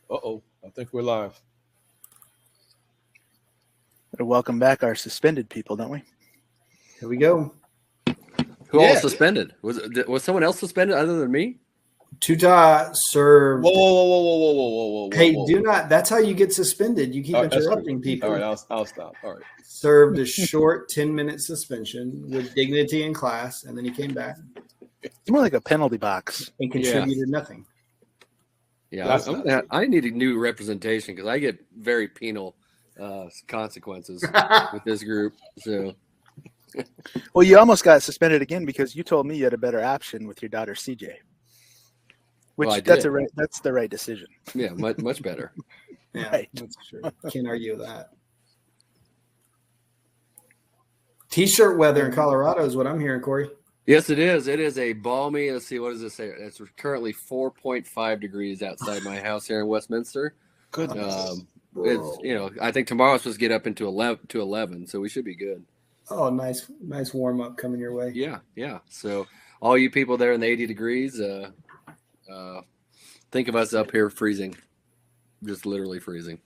Uh-oh. I think we're live. Welcome back our suspended people, don't we? Here we go. Who all suspended? Was someone else suspended other than me? Tuta served. Whoa. Hey, do not. That's how you get suspended. You keep interrupting people. All right, I'll stop. All right. Served a short 10-minute suspension with dignity in class, and then he came back. It's more like a penalty box. And contributed nothing. Yeah, I need a new representation because I get very penal consequences with this group. So, well, you almost got suspended again because you told me you had a better option with your daughter CJ. Which that's the right decision. Yeah, much better. Yeah, right. That's true. Can't argue with that. T-shirt weather in Colorado is what I'm hearing, Corey. Yes, it is. It is a balmy. Let's see, what does it say? It's currently 4.5 degrees outside my house here in Westminster. Goodness. It's I think tomorrow's supposed to get up into 11, so we should be good. Oh, nice warm up coming your way. Yeah. So all you people there in the 80 degrees, think of us up here freezing, just literally freezing.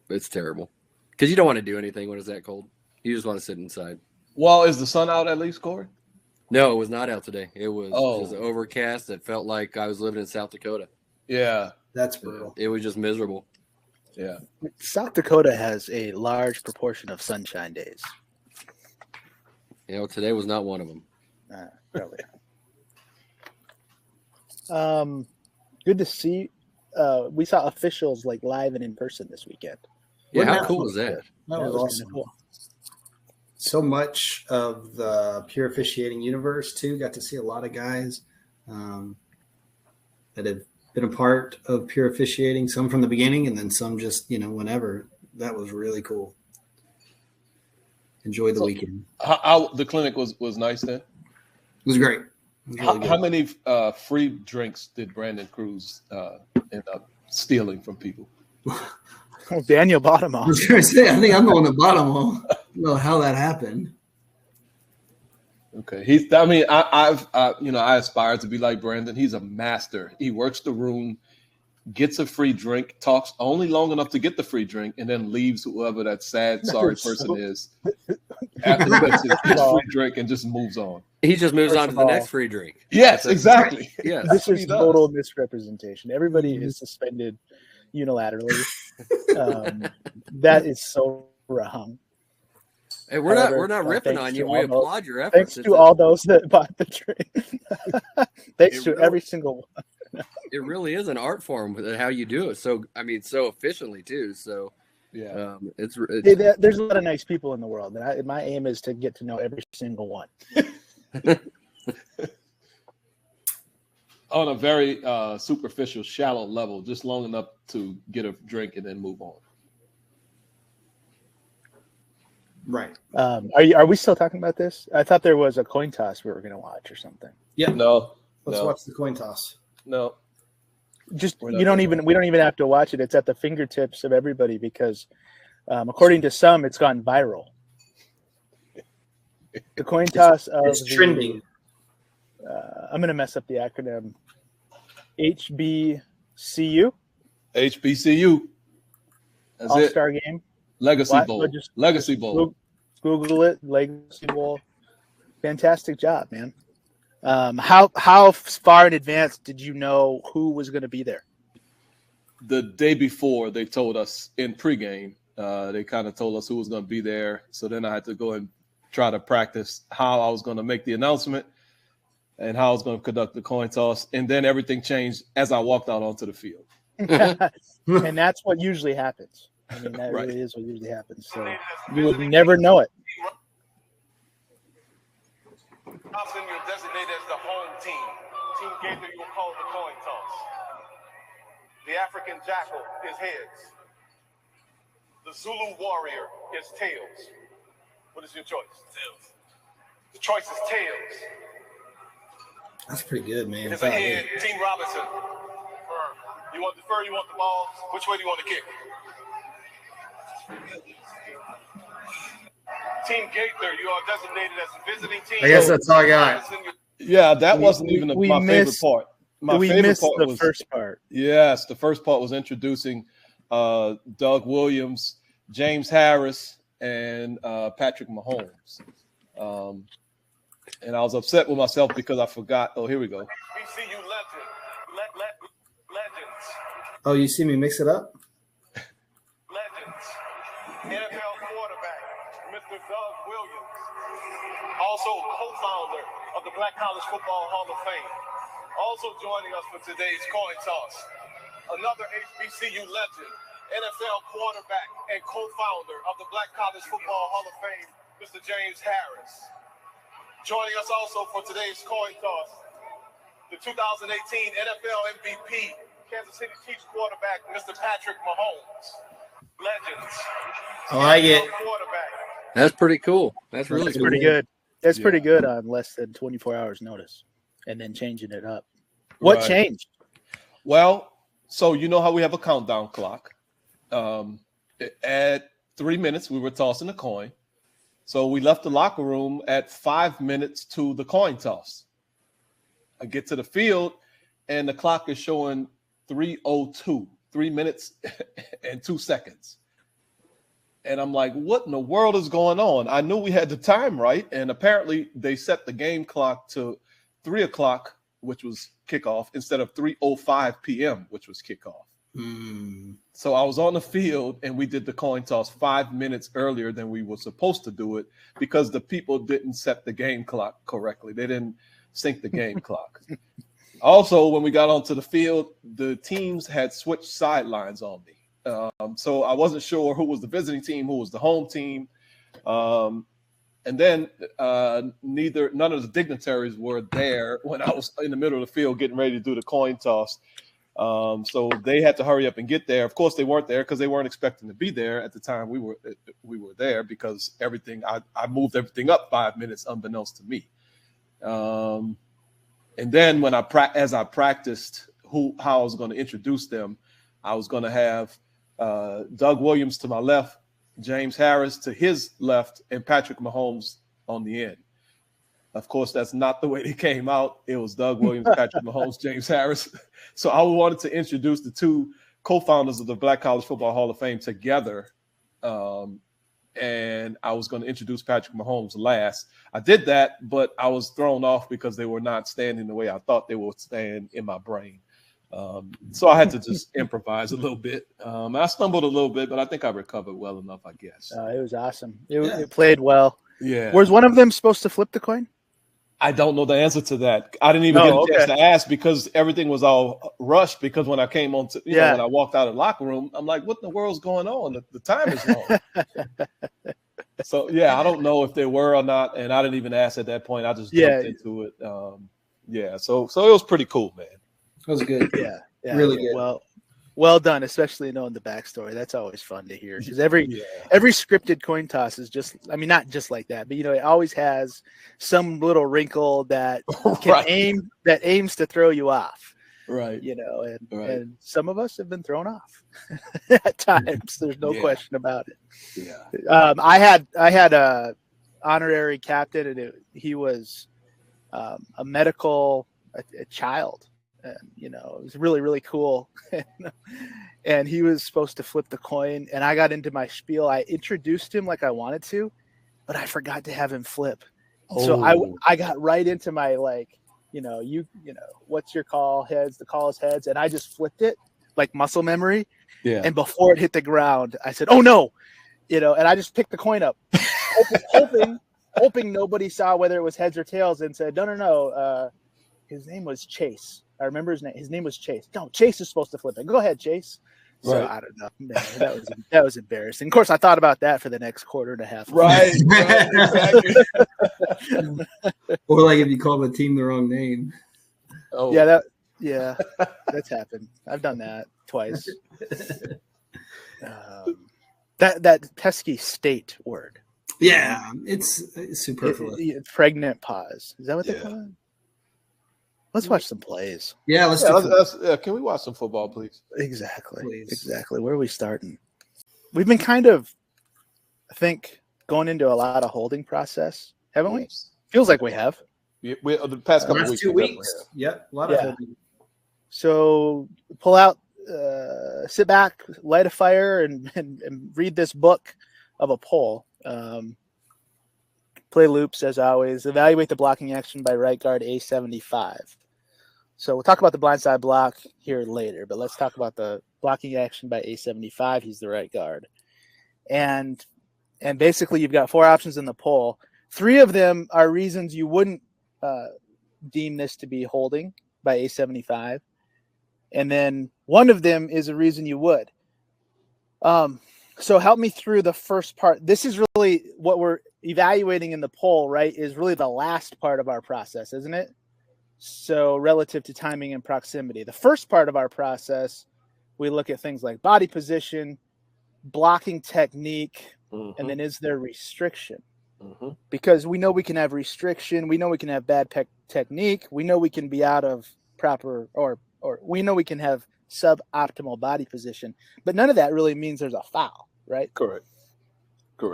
It's terrible because you don't want to do anything when it's that cold. You just want to sit inside. Well, is the sun out at least, Corey? No, it was not out today. It was just overcast. It felt like I was living in South Dakota. Yeah. That's brutal. It was just miserable. Yeah. South Dakota has a large proportion of sunshine days. Today was not one of them. Really. Good to see. We saw officials like live and in person this weekend. Yeah, how cool was that? That was awesome. Cool. So much of the pure officiating universe too. Got to see a lot of guys that have been a part of pure officiating. Some from the beginning, and then some just whenever. That was really cool. Enjoy the weekend. How the clinic was nice then? It was great. How many free drinks did Brandon Cruz end up stealing from people? Well, Daniel bought them all. I was going to say, I think I'm the one that bought them all. I don't know how that happened. Okay, I aspire to be like Brandon. He's a master. He works the room, gets a free drink, talks only long enough to get the free drink, and then leaves whoever that sad, sorry person is after he gets his free drink and just moves on. He just moves on to the next free drink. Yes, exactly. Yeah, this is total misrepresentation. Everybody is suspended unilaterally. That is so wrong. Hey, we're not ripping on you. We applaud your efforts. Thanks to all those that bought the drink. Thanks to every single one. It really is an art form how you do it. So so efficiently too. So yeah, there's a lot of nice people in the world, and my aim is to get to know every single one. On a very superficial, shallow level, just long enough to get a drink and then move on. Right. Are we still talking about this? I thought there was a coin toss we were going to watch or something. Yeah. No. Let's watch the coin toss. No. Just we don't even have to watch it. It's at the fingertips of everybody because, according to some, it's gone viral. The coin toss it's trending. I'm going to mess up the acronym. HBCU. HBCU. That's All-Star Game. Legacy Bowl. Legacy Bowl. Google it. Legacy Bowl. Fantastic job, man. How far in advance did you know who was going to be there? The day before, they told us in pregame. They kind of told us who was going to be there. So then I had to go and try to practice how I was going to make the announcement and how I was going to conduct the coin toss. And then everything changed as I walked out onto the field. And that's what usually happens. I mean, that right. really is what usually happens. So you would never know it. Thompson, you're designated as the home team. Team Gaither, you will call the coin toss. The African Jackal is heads. The Zulu Warrior is tails. What is your choice? Tails. The choice is tails. That's pretty good, man. It's a head. Team Robinson. You want the fur? You want the ball? Which way do you want to kick? Team Gaither, you are designated as a visiting team. I guess that's all I got. Yeah, that wasn't even my favorite part. We missed the first part. Yes, the first part was introducing Doug Williams, James Harris, and Patrick Mahomes. And I was upset with myself because I forgot. Oh, here we go. HBCU legends. Oh, you see me mix it up? Legends. NFL quarterback, Mr. Doug Williams. Also co-founder of the Black College Football Hall of Fame. Also joining us for today's coin toss, another HBCU legend, NFL quarterback and co-founder of the Black College Football Hall of Fame, Mr. James Harris. Joining us also for today's coin toss, the 2018 NFL MVP, Kansas City Chiefs quarterback, Mr. Patrick Mahomes. Legends. I like it. Quarterback. That's pretty cool. That's really That's cool. pretty good. That's pretty good on less than 24 hours notice, and then changing it up. What Right. changed? Well, so you know how we have a countdown clock. At 3 minutes, we were tossing a coin. So we left the locker room at 5 minutes to the coin toss. I get to the field, and the clock is showing 3:02, 3 minutes and 2 seconds. And I'm like, what in the world is going on? I knew we had the time right, and apparently they set the game clock to 3 o'clock, which was kickoff, instead of 3:05 p.m., which was kickoff. So I was on the field, and we did the coin toss 5 minutes earlier than we were supposed to do it because the people didn't set the game clock correctly. They didn't sync the game clock. Also, when we got onto the field, the teams had switched sidelines on me. So I wasn't sure who was the visiting team, who was the home team. And then none of the dignitaries were there when I was in the middle of the field getting ready to do the coin toss. So they had to hurry up and get there. Of course, they weren't there because they weren't expecting to be there at the time we were there because I moved everything up 5 minutes unbeknownst to me. And then when as I practiced how I was going to introduce them, I was going to have Doug Williams to my left, James Harris to his left, and Patrick Mahomes on the end. Of course, that's not the way they came out. It was Doug Williams, Patrick Mahomes, James Harris. So I wanted to introduce the two co-founders of the Black College Football Hall of Fame together. And I was going to introduce Patrick Mahomes last. I did that, but I was thrown off because they were not standing the way I thought they would stand in my brain. So I had to just improvise a little bit. I stumbled a little bit, but I think I recovered well enough, I guess. It was awesome. It played well. Yeah. Was one of them supposed to flip the coin? I don't know the answer to that. I didn't even get a chance to ask because everything was all rushed. Because when I came on to, when I walked out of the locker room, I'm like, what in the world's going on? The time is wrong. So, yeah, I don't know if they were or not. And I didn't even ask at that point. I just jumped into it. So it was pretty cool, man. That was good. Yeah. Really good. Well done, especially knowing the backstory. That's always fun to hear because every scripted coin toss is not just like that, but it always has some little wrinkle that aims to throw you off. Right. And some of us have been thrown off at times. There's no question about it. Yeah. I had a honorary captain, and he was a medical a child. And, it was really, really cool. And he was supposed to flip the coin. And I got into my spiel. I introduced him like I wanted to, but I forgot to have him flip. Oh. So I got right into my, what's your call? Heads. The call is heads. And I just flipped it like muscle memory. Yeah. And before it hit the ground, I said, oh, no. And I just picked the coin up, hoping nobody saw whether it was heads or tails, and said, no. His name was Chase. I remember his name. His name was Chase. No, Chase is supposed to flip it. Go ahead, Chase. So I don't know. Man, that was embarrassing. Of course, I thought about that for the next quarter and a half. Right. Exactly. Or like if you call the team the wrong name. Oh. Yeah, that's happened. I've done that twice. That pesky state word. Yeah, it's superfluous. Pregnant pause. Is that what they call it? Let's watch some plays. Yeah, let's. Can we watch some football, please? Exactly. Please. Exactly. Where are we starting? We've been kind of, I think, going into a lot of holding process, haven't we? Feels like we have. We the past couple weeks. 2 weeks. Yep. A lot of holding. So pull out sit back, light a fire, and read this book of a poll. Play loops as always. Evaluate the blocking action by right guard A75. So we'll talk about the blindside block here later, but let's talk about the blocking action by A75. He's the right guard. And basically you've got 4 options in the poll. 3 of them are reasons you wouldn't deem this to be holding by A75. And then 1 of them is a reason you would. So help me through the first part. This is really what we're evaluating in the poll, right? Is really the last part of our process, isn't it? So relative to timing and proximity. The first part of our process, we look at things like body position, blocking technique, and then is there restriction? Because we know we can have restriction. We know we can have bad technique. We know we can be out of proper or we know we can have suboptimal body position, but none of that really means there's a foul, right? Correct.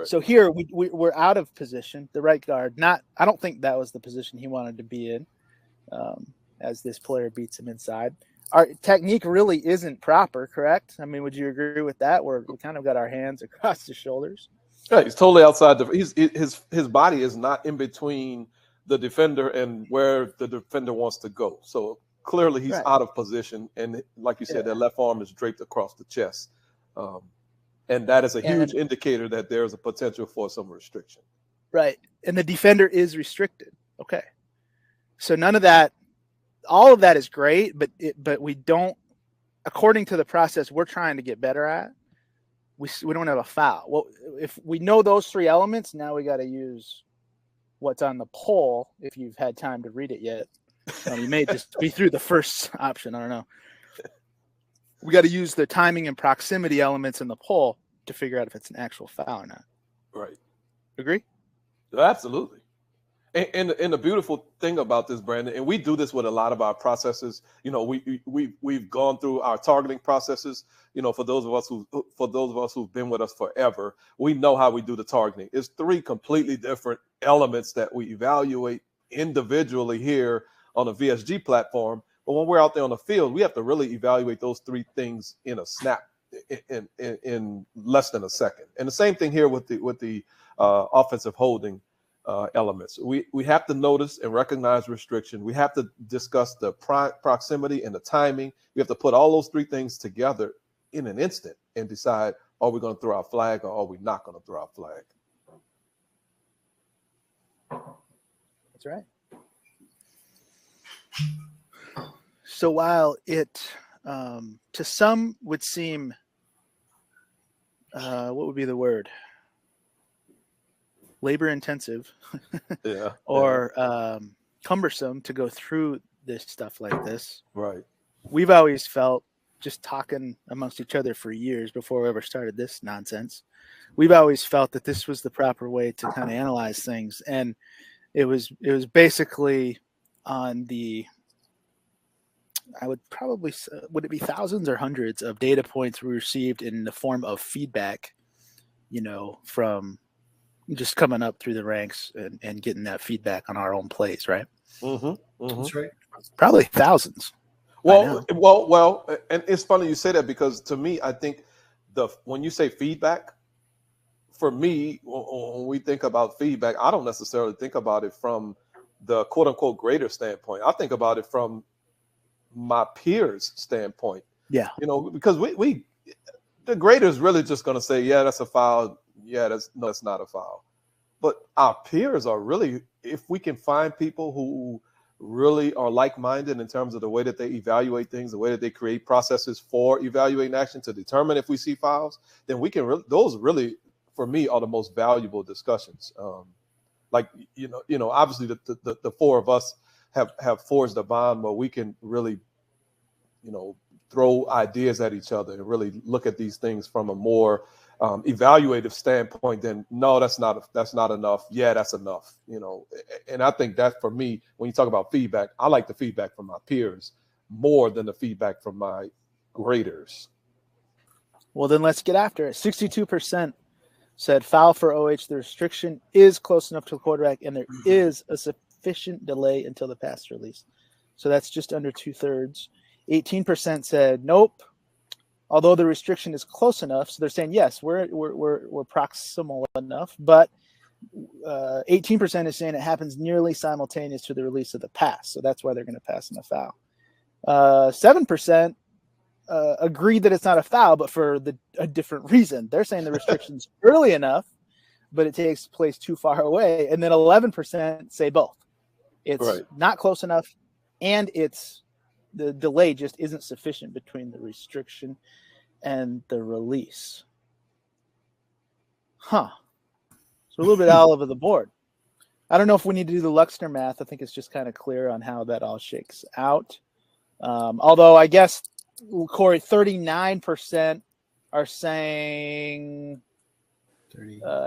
So here we're out of position. The right guard, I don't think that was the position he wanted to be in, as this player beats him inside. Our technique really isn't proper, correct? I mean, would you agree with that? We kind of got our hands across the shoulders. Yeah, he's totally outside. His body is not in between the defender and where the defender wants to go. So clearly he's out of position, and like you said, that left arm is draped across the chest, and that is a huge indicator that there's a potential for some restriction. Right, and the defender is restricted. Okay, so none of that, all of that is great, but we don't, according to the process we're trying to get better at, we don't have a foul. Well, if we know those 3 elements, now we got to use what's on the poll. If you've had time to read it yet. You may just be through the first option. I don't know. We got to use the timing and proximity elements in the poll to figure out if it's an actual foul or not. Right. Agree? Absolutely. And the beautiful thing about this, Brandon, and we do this with a lot of our processes. You know, we've gone through our targeting processes. You know, for those of us who've been with us forever, we know how we do the targeting. It's 3 completely different elements that we evaluate individually here on a VSG platform, but when we're out there on the field, we have to really evaluate those 3 things in a snap, in less than a second. And the same thing here with the offensive holding elements. We have to notice and recognize restriction. We have to discuss the proximity and the timing. We have to put all those 3 things together in an instant and decide: are we going to throw our flag or are we not going to throw our flag? That's right. So while it to some would seem what would be the word, labor intensive or cumbersome to go through this stuff like this, right, we've always felt, just talking amongst each other for years before we ever started this nonsense, we've always felt that this was the proper way to kind of analyze things. And it was basically on the, I would probably, would it be thousands or hundreds of data points we received in the form of feedback, you know, from just coming up through the ranks and getting that feedback on our own plays, right? That's right. Probably thousands. Well, and it's funny you say that, because to me, I think when you say feedback, for me, when we think about feedback, I don't necessarily think about it from the quote unquote grader standpoint. I think about it from my peers' standpoint. Yeah. You know, because the grader is really just going to say, yeah, that's a foul. Yeah, that's not a foul. But our peers are really, if we can find people who really are like-minded in terms of the way that they evaluate things, the way that they create processes for evaluating action to determine if we see fouls, then we can those really, for me, are the most valuable discussions. Like, you know, obviously the 4 of us have forged a bond where we can really, you know, throw ideas at each other and really look at these things from a more evaluative standpoint. Then no, that's not enough. Yeah, that's enough. You know, and I think that for me, when you talk about feedback, I like the feedback from my peers more than the feedback from my graders. Well, then let's get after it. 62% said foul for OH. The restriction is close enough to the quarterback, and there is a sufficient delay until the pass release. So that's just under 2/3. 18% said nope. although the restriction is close enough. So they're saying, yes, we're proximal enough, but 18% is saying it happens nearly simultaneous to the release of the pass. So that's why they're going to pass on a foul. 7% agree that it's not a foul, but for a different reason. They're saying the restriction's early enough, but it takes place too far away. And then 11% say both. It's not close enough, and the delay just isn't sufficient between the restriction and the release. So a little bit all over the board. I don't know if we need to do the Luxner math. I think it's just kind of clear on how that all shakes out. Although I guess, Corey, 39% are saying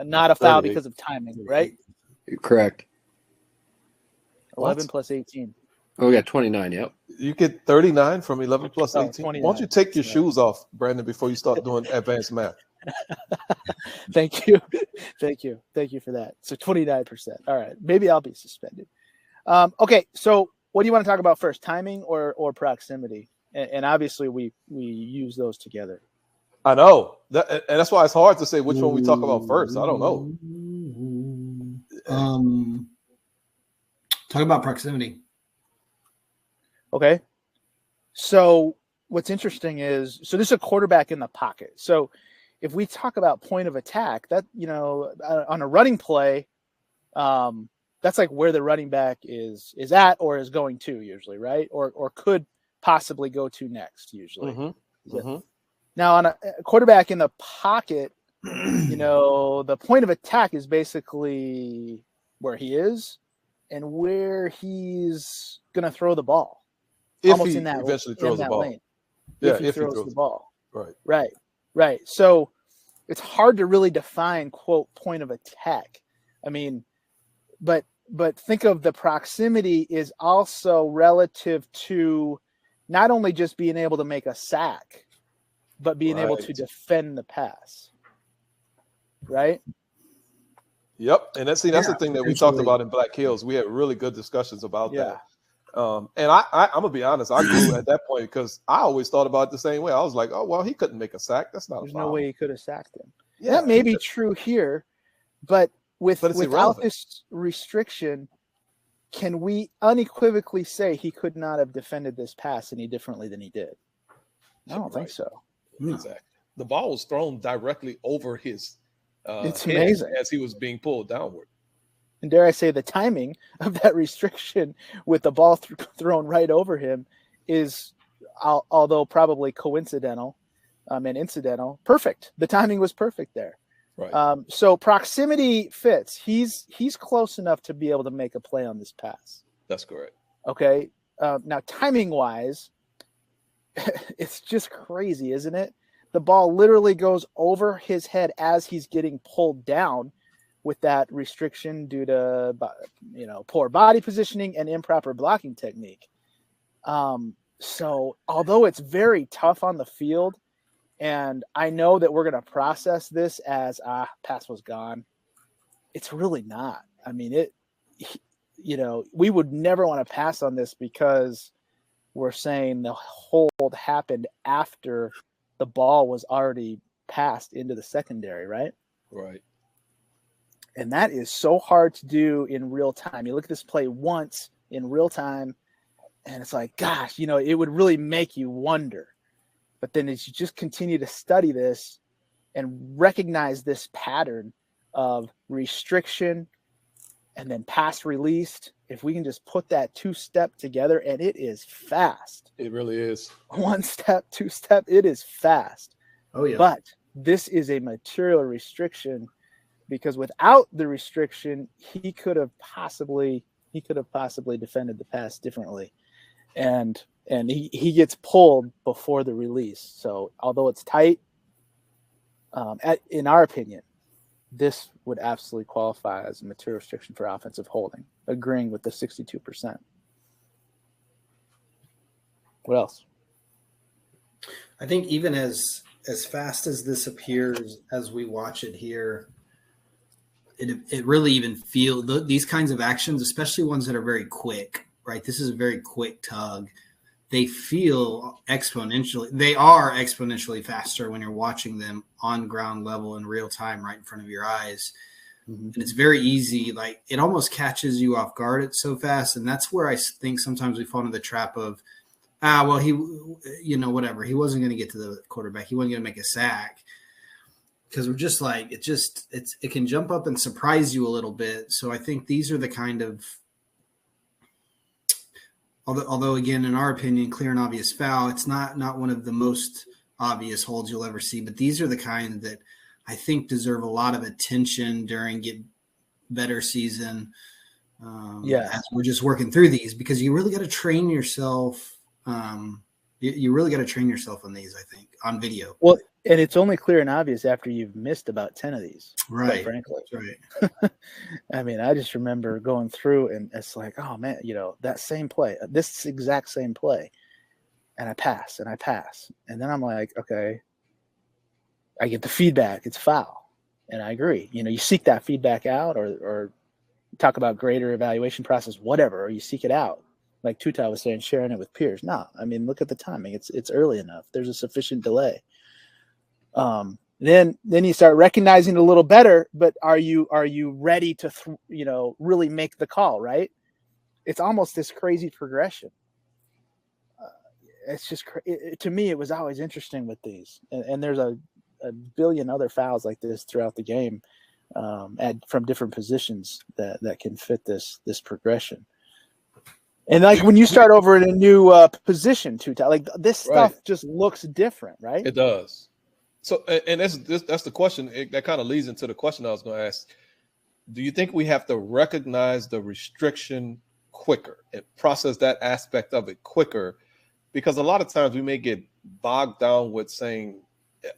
not a foul because of timing, right? Correct. 11 plus 18. Oh, we got 29. Yep. You get 39 from 11 plus 18. 29. Why don't you take your shoes off, Brandon, before you start doing advanced math? Thank you for that. So 29%. All right, maybe I'll be suspended. Okay, so what do you want to talk about first, timing or proximity? And obviously we use those together. I know and that's why it's hard to say which one we talk about first. I don't know. Talk about proximity. Okay. So what's interesting is, so this is a quarterback in the pocket. So if we talk about point of attack, that, on a running play, that's like where the running back is at or is going to usually, right? Or could possibly go to next usually. Mm-hmm. Mm-hmm. Now on a quarterback in the pocket, the point of attack is basically where he is and where he's going to throw the ball. If almost he in that eventually throws the ball. Lane. Yeah, if he throws the ball. Right. So it's hard to really define, quote, point of attack. I mean, but think of the proximity is also relative to not only just being able to make a sack, but being able to defend the pass. Right? Yep. And that's the thing that we talked about in Black Hills. We had really good discussions about that. And I'm gonna be honest, I grew at that point because I always thought about it the same way. I was like, oh well, he couldn't make a sack. That's not. There's a foul. no way he could have sacked him. Yeah, that may be true here, but without irrelevant. this restriction, can we unequivocally say he could not have defended this pass any differently than he did? I don't think so. Exactly. The ball was thrown directly over his it's head amazing as he was being pulled downward. And dare I say, the timing of that restriction with the ball thrown right over him is, although probably coincidental and incidental, perfect. The timing was perfect there. Right. So proximity fits. He's close enough to be able to make a play on this pass. That's correct. Okay. Now, timing wise, it's just crazy, isn't it? The ball literally goes over his head as he's getting pulled down with that restriction due to, poor body positioning and improper blocking technique. So although it's very tough on the field, and I know that we're going to process this as pass was gone, it's really not. I mean, we would never want to pass on this because we're saying the hold happened after the ball was already passed into the secondary, right? Right. And that is so hard to do in real time. You look at this play once in real time, and it's like, gosh, it would really make you wonder. But then as you just continue to study this and recognize this pattern of restriction and then pass released, if we can just put that two-step together, and it is fast. It really is. One step, two step, it is fast. Oh, yeah. But this is a material restriction, because without the restriction, he could have possibly defended the pass differently. And he gets pulled before the release. So although it's tight, in our opinion, this would absolutely qualify as a material restriction for offensive holding, agreeing with the 62%. What else? I think even as fast as this appears as we watch it here, it really even feels these kinds of actions, especially ones that are very quick, right? This is a very quick tug. they feel exponentially. They are exponentially faster when you're watching them on ground level in real time, right in front of your eyes. And it's very easy. Like, it almost catches you off guard. It's so fast. And that's where I think sometimes we fall into the trap of, well, he, whatever. He wasn't going to get to the quarterback. He wasn't going to make a sack. Because we're just like, it can jump up and surprise you a little bit. So I think these are the kind of, although again, in our opinion, clear and obvious foul, it's not one of the most obvious holds you'll ever see. But these are the kind that I think deserve a lot of attention during Get Better season. As we're just working through these, because you really got to train yourself. You really got to train yourself on these, I think, on video. Well, and it's only clear and obvious after you've missed about 10 of these. Right. Frankly. Right. I mean, I just remember going through and it's like, oh man, that same play, this exact same play. And I pass. And then I'm like, okay, I get the feedback. It's foul. And I agree. You seek that feedback out or talk about greater evaluation process, whatever, or you seek it out. Like Tuta was saying, sharing it with peers. No, I mean, look at the timing. It's early enough. There's a sufficient delay. Then you start recognizing it a little better, but are you ready to, really make the call, right? It's almost this crazy progression. It's just, to me, it was always interesting with these. And there's a billion other fouls like this throughout the game, from different positions that can fit this progression. And like when you start over in a new position, Tuta, like this stuff just looks different, right? It does. So, and that's the question. That kind of leads into the question I was going to ask. Do you think we have to recognize the restriction quicker and process that aspect of it quicker? Because a lot of times we may get bogged down with saying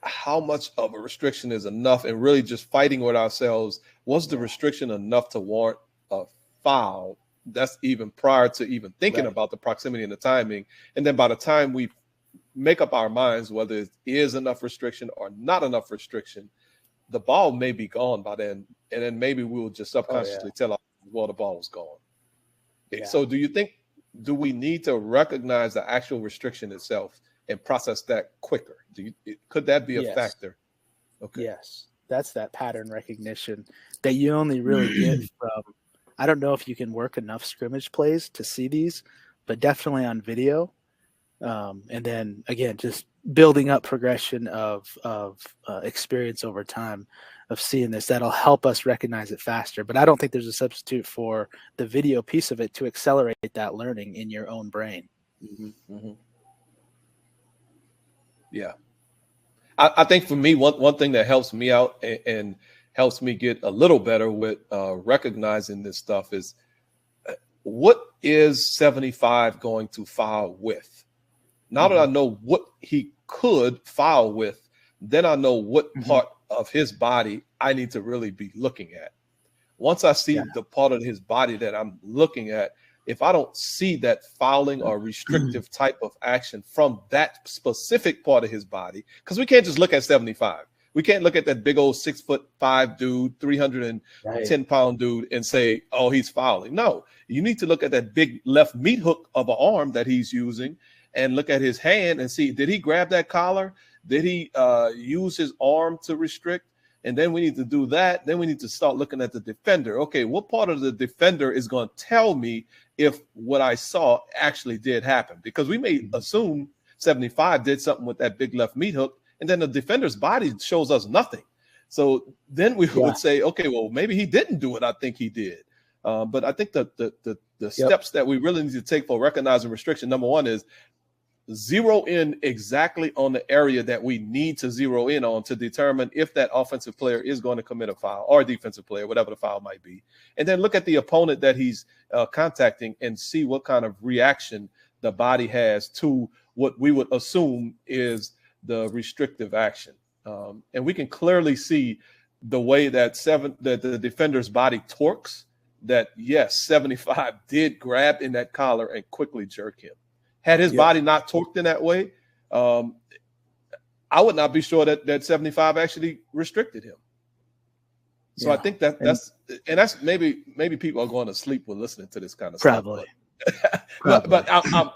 how much of a restriction is enough and really just fighting with ourselves. Was the restriction enough to warrant a foul? That's even prior to even thinking about the proximity and the timing. And then by the time we make up our minds whether it is enough restriction or not enough restriction, the ball may be gone by then. And then maybe we will just subconsciously tell ourselves, well, the ball was gone. Yeah. So do we need to recognize the actual restriction itself and process that quicker? Could that be a factor? Okay. Yes. That's that pattern recognition that you only really get from, I don't know if you can work enough scrimmage plays to see these, but definitely on video. And then again, just building up progression of experience over time of seeing this, that'll help us recognize it faster. But I don't think there's a substitute for the video piece of it to accelerate that learning in your own brain. Mm-hmm. Mm-hmm. Yeah. I think for me, one thing that helps me out and helps me get a little better with recognizing this stuff is, what is 75 going to foul with? Now that I know what he could foul with, then I know what part of his body I need to really be looking at. Once I see the part of his body that I'm looking at, if I don't see that fouling or restrictive type of action from that specific part of his body, because we can't just look at 75. We can't look at that big old 6'5" dude, 310-pound dude and say, oh, he's fouling. No, you need to look at that big left meat hook of an arm that he's using and look at his hand and see, did he grab that collar? Did he use his arm to restrict? And then we need to do that. Then we need to start looking at the defender. Okay, what part of the defender is going to tell me if what I saw actually did happen? Because we may assume 75 did something with that big left meat hook, and then the defender's body shows us nothing. So then we would say, okay, well, maybe he didn't do what I think he did. But I think the steps that we really need to take for recognizing restriction, number one, is zero in exactly on the area that we need to zero in on to determine if that offensive player is going to commit a foul, or defensive player, whatever the foul might be. And then look at the opponent that he's contacting and see what kind of reaction the body has to what we would assume is the restrictive action. And we can clearly see the way that the defender's body torques, that yes, 75 did grab in that collar and quickly jerk him. Had his body not torqued in that way, I would not be sure that 75 actually restricted him. So I think that's maybe people are going to sleep when listening to this kind of stuff. but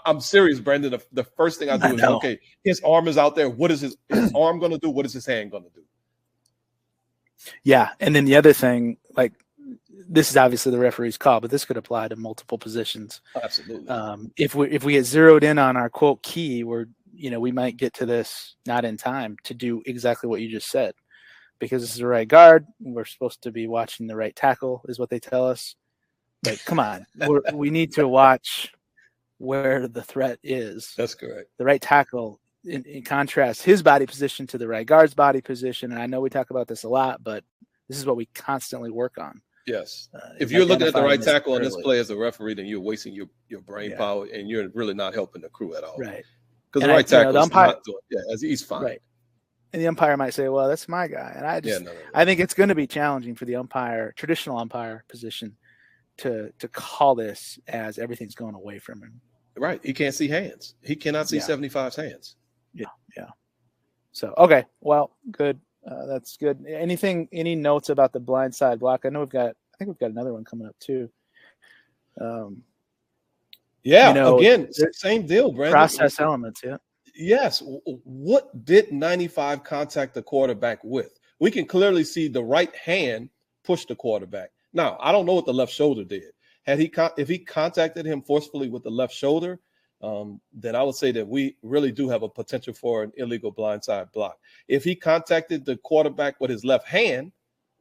I'm serious, Brandon. The first thing I do is, okay, his arm is out there. What is his arm going to do? What is his hand going to do? Yeah, and then the other thing, like, this is obviously the referee's call, but this could apply to multiple positions. Absolutely. If we get zeroed in on our quote key, we might get to this not in time to do exactly what you just said, because this is the right guard. We're supposed to be watching the right tackle, is what they tell us. Like, come on, we need to watch where the threat is. That's correct. The right tackle, in contrast, his body position to the right guard's body position. And I know we talk about this a lot, but this is what we constantly work on. Yes. If you're looking at the right tackle on this play as a referee, then you're wasting your brain power, and you're really not helping the crew at all. Right. Because the right tackle is not doing he's fine. Right. And the umpire might say, well, that's my guy. And I think it's going to be challenging for the traditional umpire position to call this as everything's going away from him. Right. He can't see hands. He cannot see 75's hands. Yeah. Yeah. So, okay. Well, good. That's good. Any notes about the blindside block? I know I think we've got another one coming up too. Again, same deal, Brandon. Process elements, yeah. Yes. What did 95 contact the quarterback with? We can clearly see the right hand push the quarterback. Now, I don't know what the left shoulder did. If he contacted him forcefully with the left shoulder, then I would say that we really do have a potential for an illegal blindside block. If he contacted the quarterback with his left hand,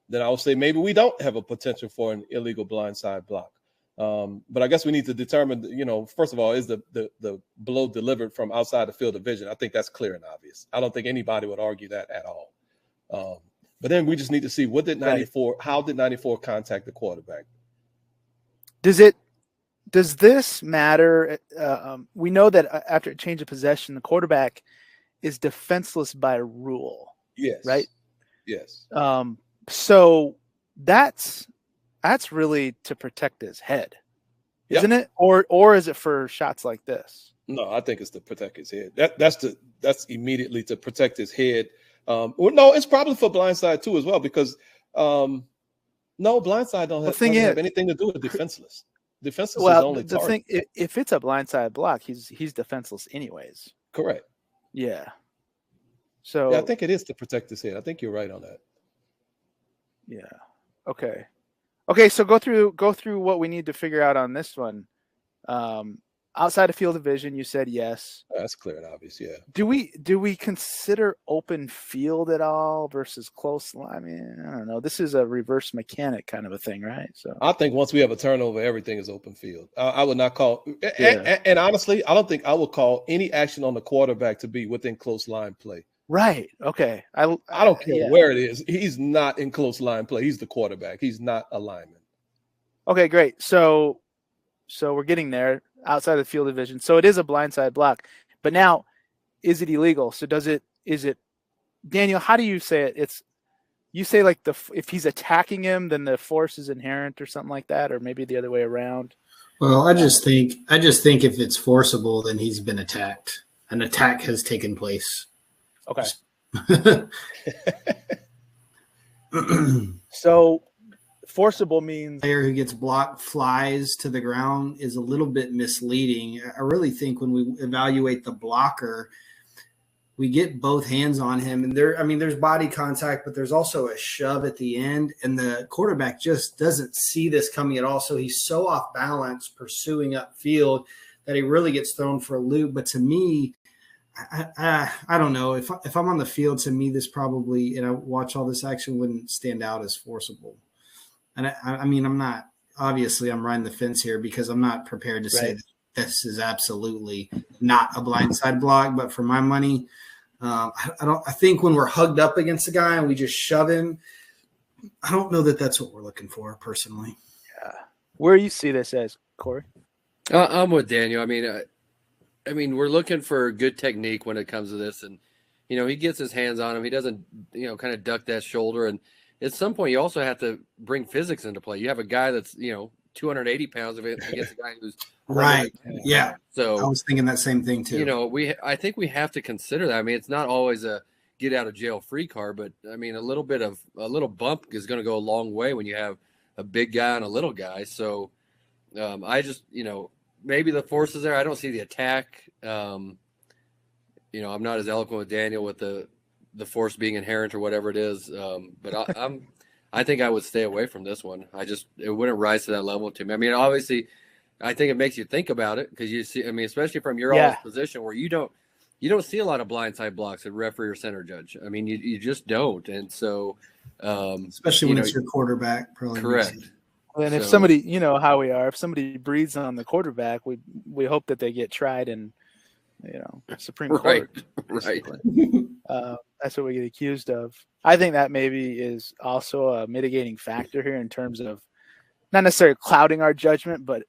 then I would say maybe we don't have a potential for an illegal blindside block. But I guess we need to determine, first of all, is the blow delivered from outside the field of vision? I think that's clear and obvious. I don't think anybody would argue that at all. But then we just need to see how did 94 contact the quarterback? Does this matter? We know that after a change of possession, the quarterback is defenseless by rule. Yes. Right? Yes. So that's really to protect his head, isn't it? Or is it for shots like this? No, I think it's to protect his head. That's immediately to protect his head. No, it's probably for blindside too as well, because no, blindside doesn't have anything to do with defenseless. Defenseless is only the target. Thing. If it's a blindside block, he's defenseless anyways. Correct. Yeah. So I think it is to protect his head. I think you're right on that. Yeah. Okay. So go through what we need to figure out on this one. Outside of field of vision, you said yes. That's clear and obvious. Yeah. Do we consider open field at all versus close line? I mean, I don't know. This is a reverse mechanic kind of a thing, right? So I think once we have a turnover, everything is open field. I would not call, and honestly, I don't think I would call any action on the quarterback to be within close line play. Right. Okay. I don't care where it is. He's not in close line play. He's the quarterback. He's not a lineman. Okay, great. So we're getting there. Outside of the field of vision. So it is a blindside block. But now, is it illegal? So is it Daniel, how do you say it? You say like if he's attacking him, then the force is inherent or something like that, or maybe the other way around. Well, I just think if it's forcible, then he's been attacked. An attack has taken place. Okay. So forcible means player who gets blocked flies to the ground is a little bit misleading. I really think when we evaluate the blocker, we get both hands on him, and there's body contact, but there's also a shove at the end, and the quarterback just doesn't see this coming at all. So he's so off balance pursuing upfield that he really gets thrown for a loop. But to me, I don't know if I'm on the field, to me, this probably, and I watch all this action, wouldn't stand out as forcible. And I mean, I'm riding the fence here because I'm not prepared to say that this is absolutely not a blindside block. But for my money, I think when we're hugged up against a guy and we just shove him, I don't know that that's what we're looking for personally. Yeah. Where you see this as, Corey? I'm with Daniel. I mean, we're looking for good technique when it comes to this, and he gets his hands on him. He doesn't, kind of duck that shoulder, and at some point, you also have to bring physics into play. You have a guy that's, 280 pounds of it against a guy who's right. Yeah. So I was thinking that same thing too. I think we have to consider that. I mean, it's not always a get out of jail free card, but I mean, a little bump is going to go a long way when you have a big guy and a little guy. So I just, maybe the force is there. I don't see the attack. I'm not as eloquent with Daniel with the force being inherent or whatever it is. But I think I would stay away from this one. It wouldn't rise to that level to me. I mean, obviously, I think it makes you think about it because you see. I mean, especially from your all's position where you don't see a lot of blindside blocks at referee or center judge. I mean, you just don't. And so, especially when it's your quarterback, probably correct. And if somebody, you know how we are, if somebody breathes on the quarterback, we hope that they get tried in, Supreme Court. Right. That's what we get accused of. I think that maybe is also a mitigating factor here in terms of not necessarily clouding our judgment, but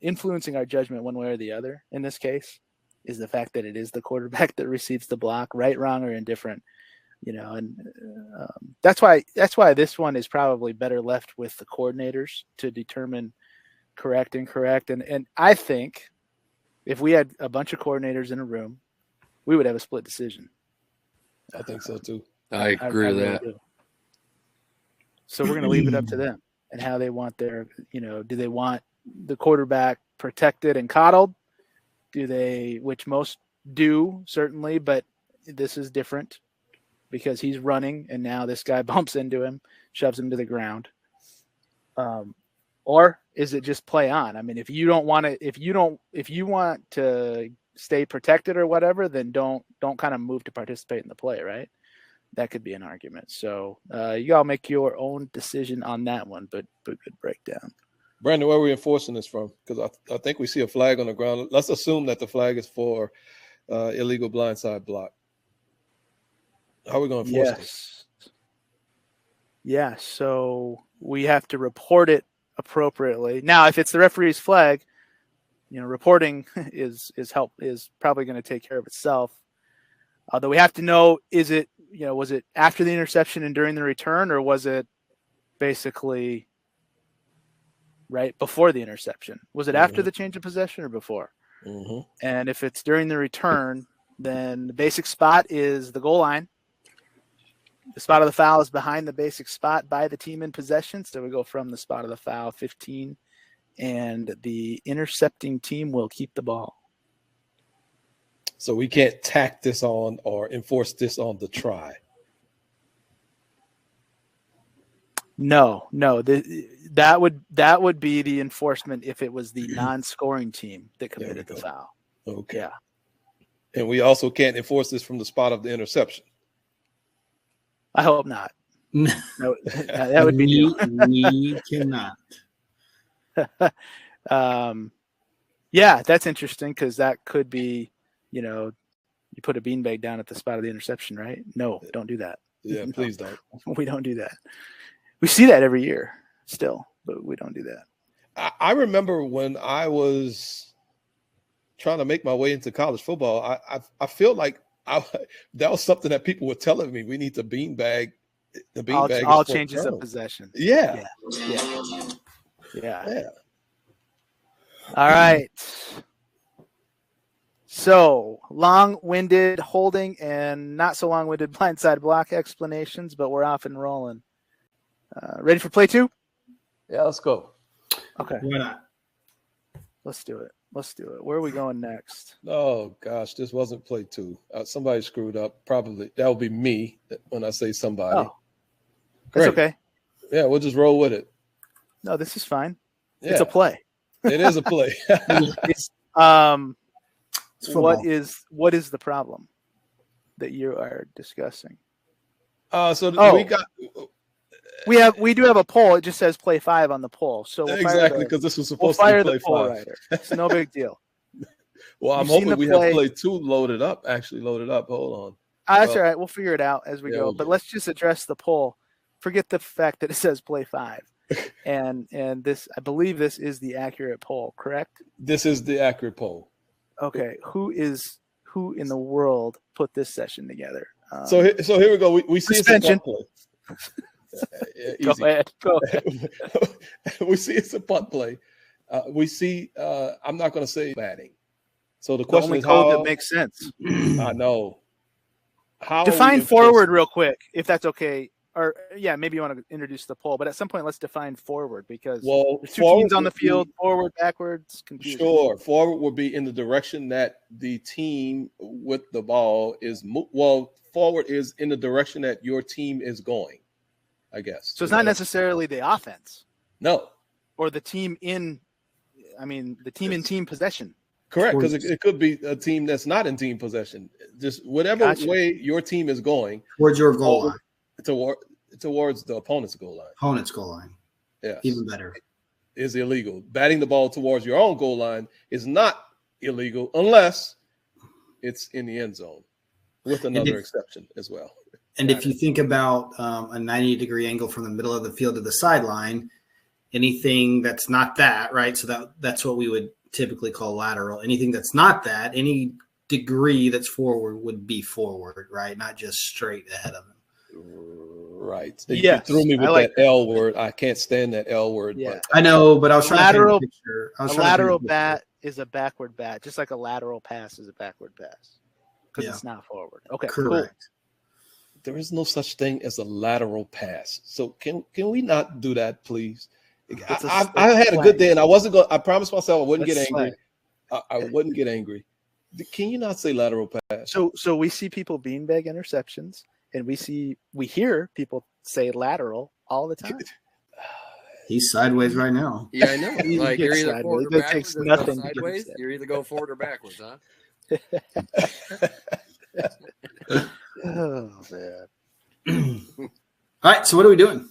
influencing our judgment one way or the other. In this case, is the fact that it is the quarterback that receives the block, right, wrong, or indifferent. And that's why this one is probably better left with the coordinators to determine correct, incorrect. And I think if we had a bunch of coordinators in a room, we would have a split decision. I think so too. I agree with that. Really. So we're going to leave it up to them and how they want their, do they want the quarterback protected and coddled? Which most do certainly, but this is different because he's running and now this guy bumps into him, shoves him to the ground. Or is it just play on? I mean, if you want to stay protected or whatever, then don't kind of move to participate in the play, right? That could be an argument. So you all make your own decision on that one, but good breakdown. Brandon, where are we enforcing this from? Because I think we see a flag on the ground. Let's assume that the flag is for illegal blindside block. How are we going to enforce this? Yeah, so we have to report it appropriately. Now, if it's the referee's flag, reporting is probably going to take care of itself. Although we have to know, was it after the interception and during the return, or was it basically right before the interception? Was it after the change of possession or before? Mm-hmm. And if it's during the return, then the basic spot is the goal line. The spot of the foul is behind the basic spot by the team in possession. So we go from the spot of the foul, 15, and the intercepting team will keep the ball. So we can't tack this on or enforce this on the try. No. That would be the enforcement if it was the non-scoring team that committed the foul. Okay. Yeah. And we also can't enforce this from the spot of the interception. I hope not. No, that would be new. We cannot. Yeah, that's interesting because that could be, you put a beanbag down at the spot of the interception, right? No, don't do that. Yeah, please don't. We don't do that. We see that every year still, but we don't do that. I remember when I was trying to make my way into college football, I feel like that was something that people were telling me. We need to beanbag. The beanbag all changes of possession. Yeah. All right. So long-winded holding and not so long-winded blindside block explanations, but we're off and rolling. Ready for play 2? Yeah, let's go. Okay. Why not? Let's do it. Where are we going next? Oh gosh, this wasn't play 2. Somebody screwed up. Probably that will be me when I say somebody. Oh, that's okay. Yeah, we'll just roll with it. No, this is fine. Yeah. It's a play. It is a play. What is the problem that you are discussing? We do have a poll. It just says play 5 on the poll. So exactly, because this was supposed to be play 5. It's no big deal. Well, I'm hoping we have play 2 loaded up. Hold on. That's all right. We'll figure it out as we go. But let's just address the poll. Forget the fact that it says play 5. and this, I believe this is the accurate poll, correct? This is the accurate poll. Okay. Who in the world put this session together? So here we go. We see suspension. It's a punt play. Go ahead. We see it's a punt play. We see. I'm not going to say batting. So the question is how that makes sense. I know. How define forward real quick, if that's okay. or yeah, maybe you want to introduce the poll, but at some point let's define forward because Well, there's two teams on the field, forward, backwards, confusion. Sure. Forward will be in the direction that the team with the ball is. Forward is in the direction that your team is going, I guess. So it's not necessarily the offense. No. Or the team in team possession. Correct, because it could be a team that's not in team possession. Just whatever way your team is going. Towards your goal line. Towards the opponent's goal line. Opponent's goal line. Yeah. Even better. Is illegal. Batting the ball towards your own goal line is not illegal unless it's in the end zone, with another exception as well. And if you think about a 90-degree angle from the middle of the field to the sideline, anything that's not that, right? So that's what we would typically call lateral. Anything that's not that, any degree that's forward would be forward, right? Not just straight ahead of him. Right. You threw me with that L word. I can't stand that L word. Yeah. I know, but I was trying to picture. A lateral bat is a backward bat, just like a lateral pass is a backward pass because it's not forward. Okay, correct. Cool. There is no such thing as a lateral pass. So can we not do that, please? I had a good day, and I wasn't going. I promised myself I wouldn't get angry. I wouldn't get angry. Can you not say lateral pass? So we see people beanbag interceptions, and we hear people say lateral all the time. He's sideways right now. Yeah, I know. Like you're either forward or backwards. Nothing Sideways. You're either go forward or backwards, huh? Oh man. All right. So what are we doing?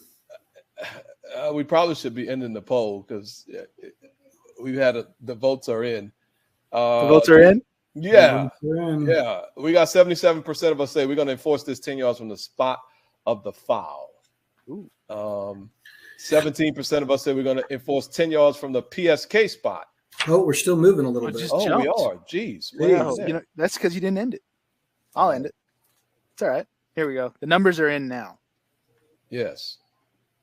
We probably should be ending the poll because we've had the votes are in. The votes are in? Yeah. Yeah. We got 77% of us say we're going to enforce this 10 yards from the spot of the foul. 17% of us say we're going to enforce 10 yards from the PSK spot. Oh, we're still moving a little bit. We are. Jeez. Wow. That's because you didn't end it. I'll end it. It's all right. Here we go. The numbers are in now. Yes.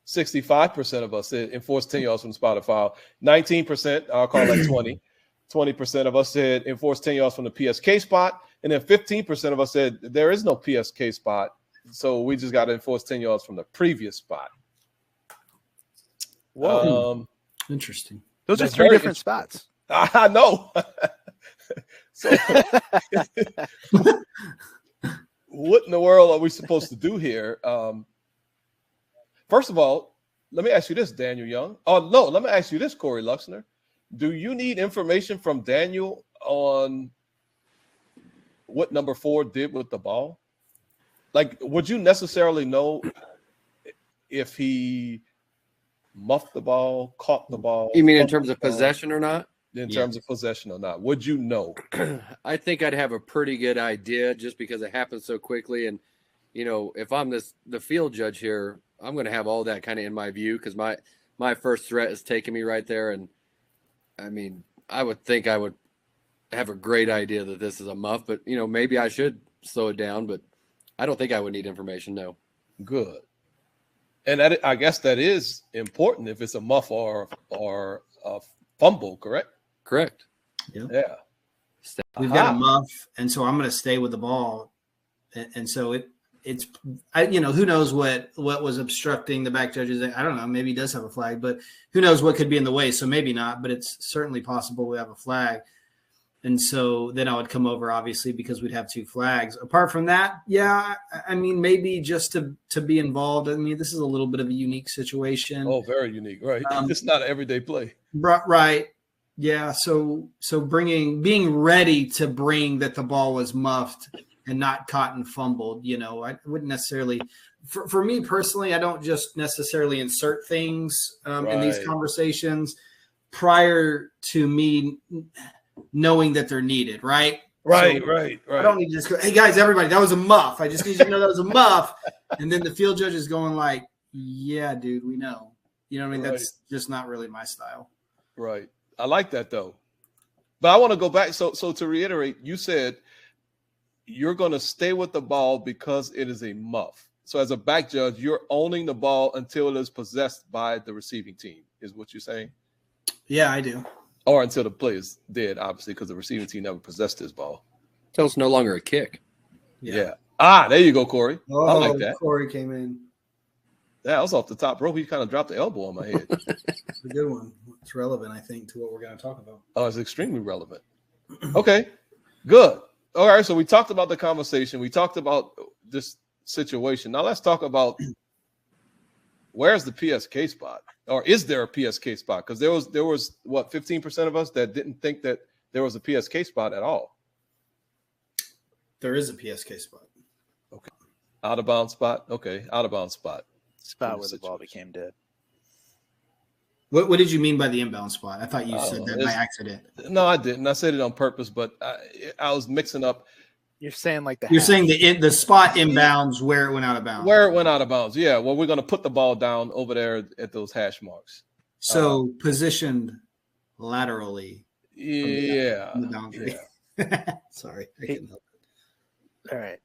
65% of us said enforce 10 yards from the spot of foul. 19%, I'll call that 20. 20% of us said enforce 10 yards from the PSK spot. And then 15% of us said there is no PSK spot. So we just got to enforce 10 yards from the previous spot. Whoa. Interesting. Those are three different spots. I know. So, what in the world are we supposed to do here? First of all, let me ask you this, Daniel Young. Oh, no, let me ask you this, Corey Luxner. Do you need information from Daniel on what number 4 did with the ball? Like, would you necessarily know if he muffed the ball, caught the ball? You mean in terms of possession or not? In terms of possession or not? Would you know? I think I'd have a pretty good idea just because it happened so quickly. And, if I'm the field judge here, I'm going to have all that kind of in my view because my first threat is taking me right there. And, I mean, I would think I would have a great idea that this is a muff, but, maybe I should slow it down. But I don't think I would need information, no. Good. And I guess that is important if it's a muff or a fumble, correct? Correct. Yeah. We've got a muff, and so I'm going to stay with the ball. And so it's who knows what was obstructing the back judges. I don't know. Maybe he does have a flag, but who knows what could be in the way. So maybe not, but it's certainly possible we have a flag. And so then I would come over, obviously, because we'd have 2 flags. Apart from that, yeah, I mean, maybe just to be involved. I mean, this is a little bit of a unique situation. Oh, very unique, right? It's not an everyday play. Right. Yeah. So being ready to bring that the ball was muffed and not caught and fumbled, I wouldn't necessarily for me personally, I don't just necessarily insert things in these conversations prior to me knowing that they're needed, right? Right. I don't need to just go, hey guys, everybody, that was a muff. I just need you to know that was a muff. And then the field judge is going like, yeah, dude, we know. You know what I mean? Right. That's just not really my style. Right. I like that though. But I want to go back. So to reiterate, you said you're going to stay with the ball because it is a muff. So as a back judge, you're owning the ball until it is possessed by the receiving team, is what you're saying? Yeah, I do. Or until the play is dead, obviously, because the receiving team never possessed this ball. So it's no longer a kick. Yeah. Ah, there you go, Corey. Oh, I like that. Corey came in. That was off the top rope. He kind of dropped the elbow on my head. It's a good one. It's relevant, I think, to what we're going to talk about. Oh, it's extremely relevant. Okay, good. All right, so we talked about the conversation. We talked about this situation. Now let's talk about where's the PSK spot, or is there a PSK spot? Because there was what 15% of us that didn't think that there was a PSK spot at all. There is a PSK spot. Okay, out of bounds spot. Okay, out of bounds spot. Spot where the ball became dead. What did you mean by the inbound spot? I thought you said that by accident. No, I didn't. I said it on purpose, but I was mixing up. You're saying like You're saying the spot inbounds where it went out of bounds. Where it went out of bounds. Yeah. Well, we're going to put the ball down over there at those hash marks. So positioned laterally. Yeah. From the boundary. Yeah. Sorry. I couldn't help it. All right.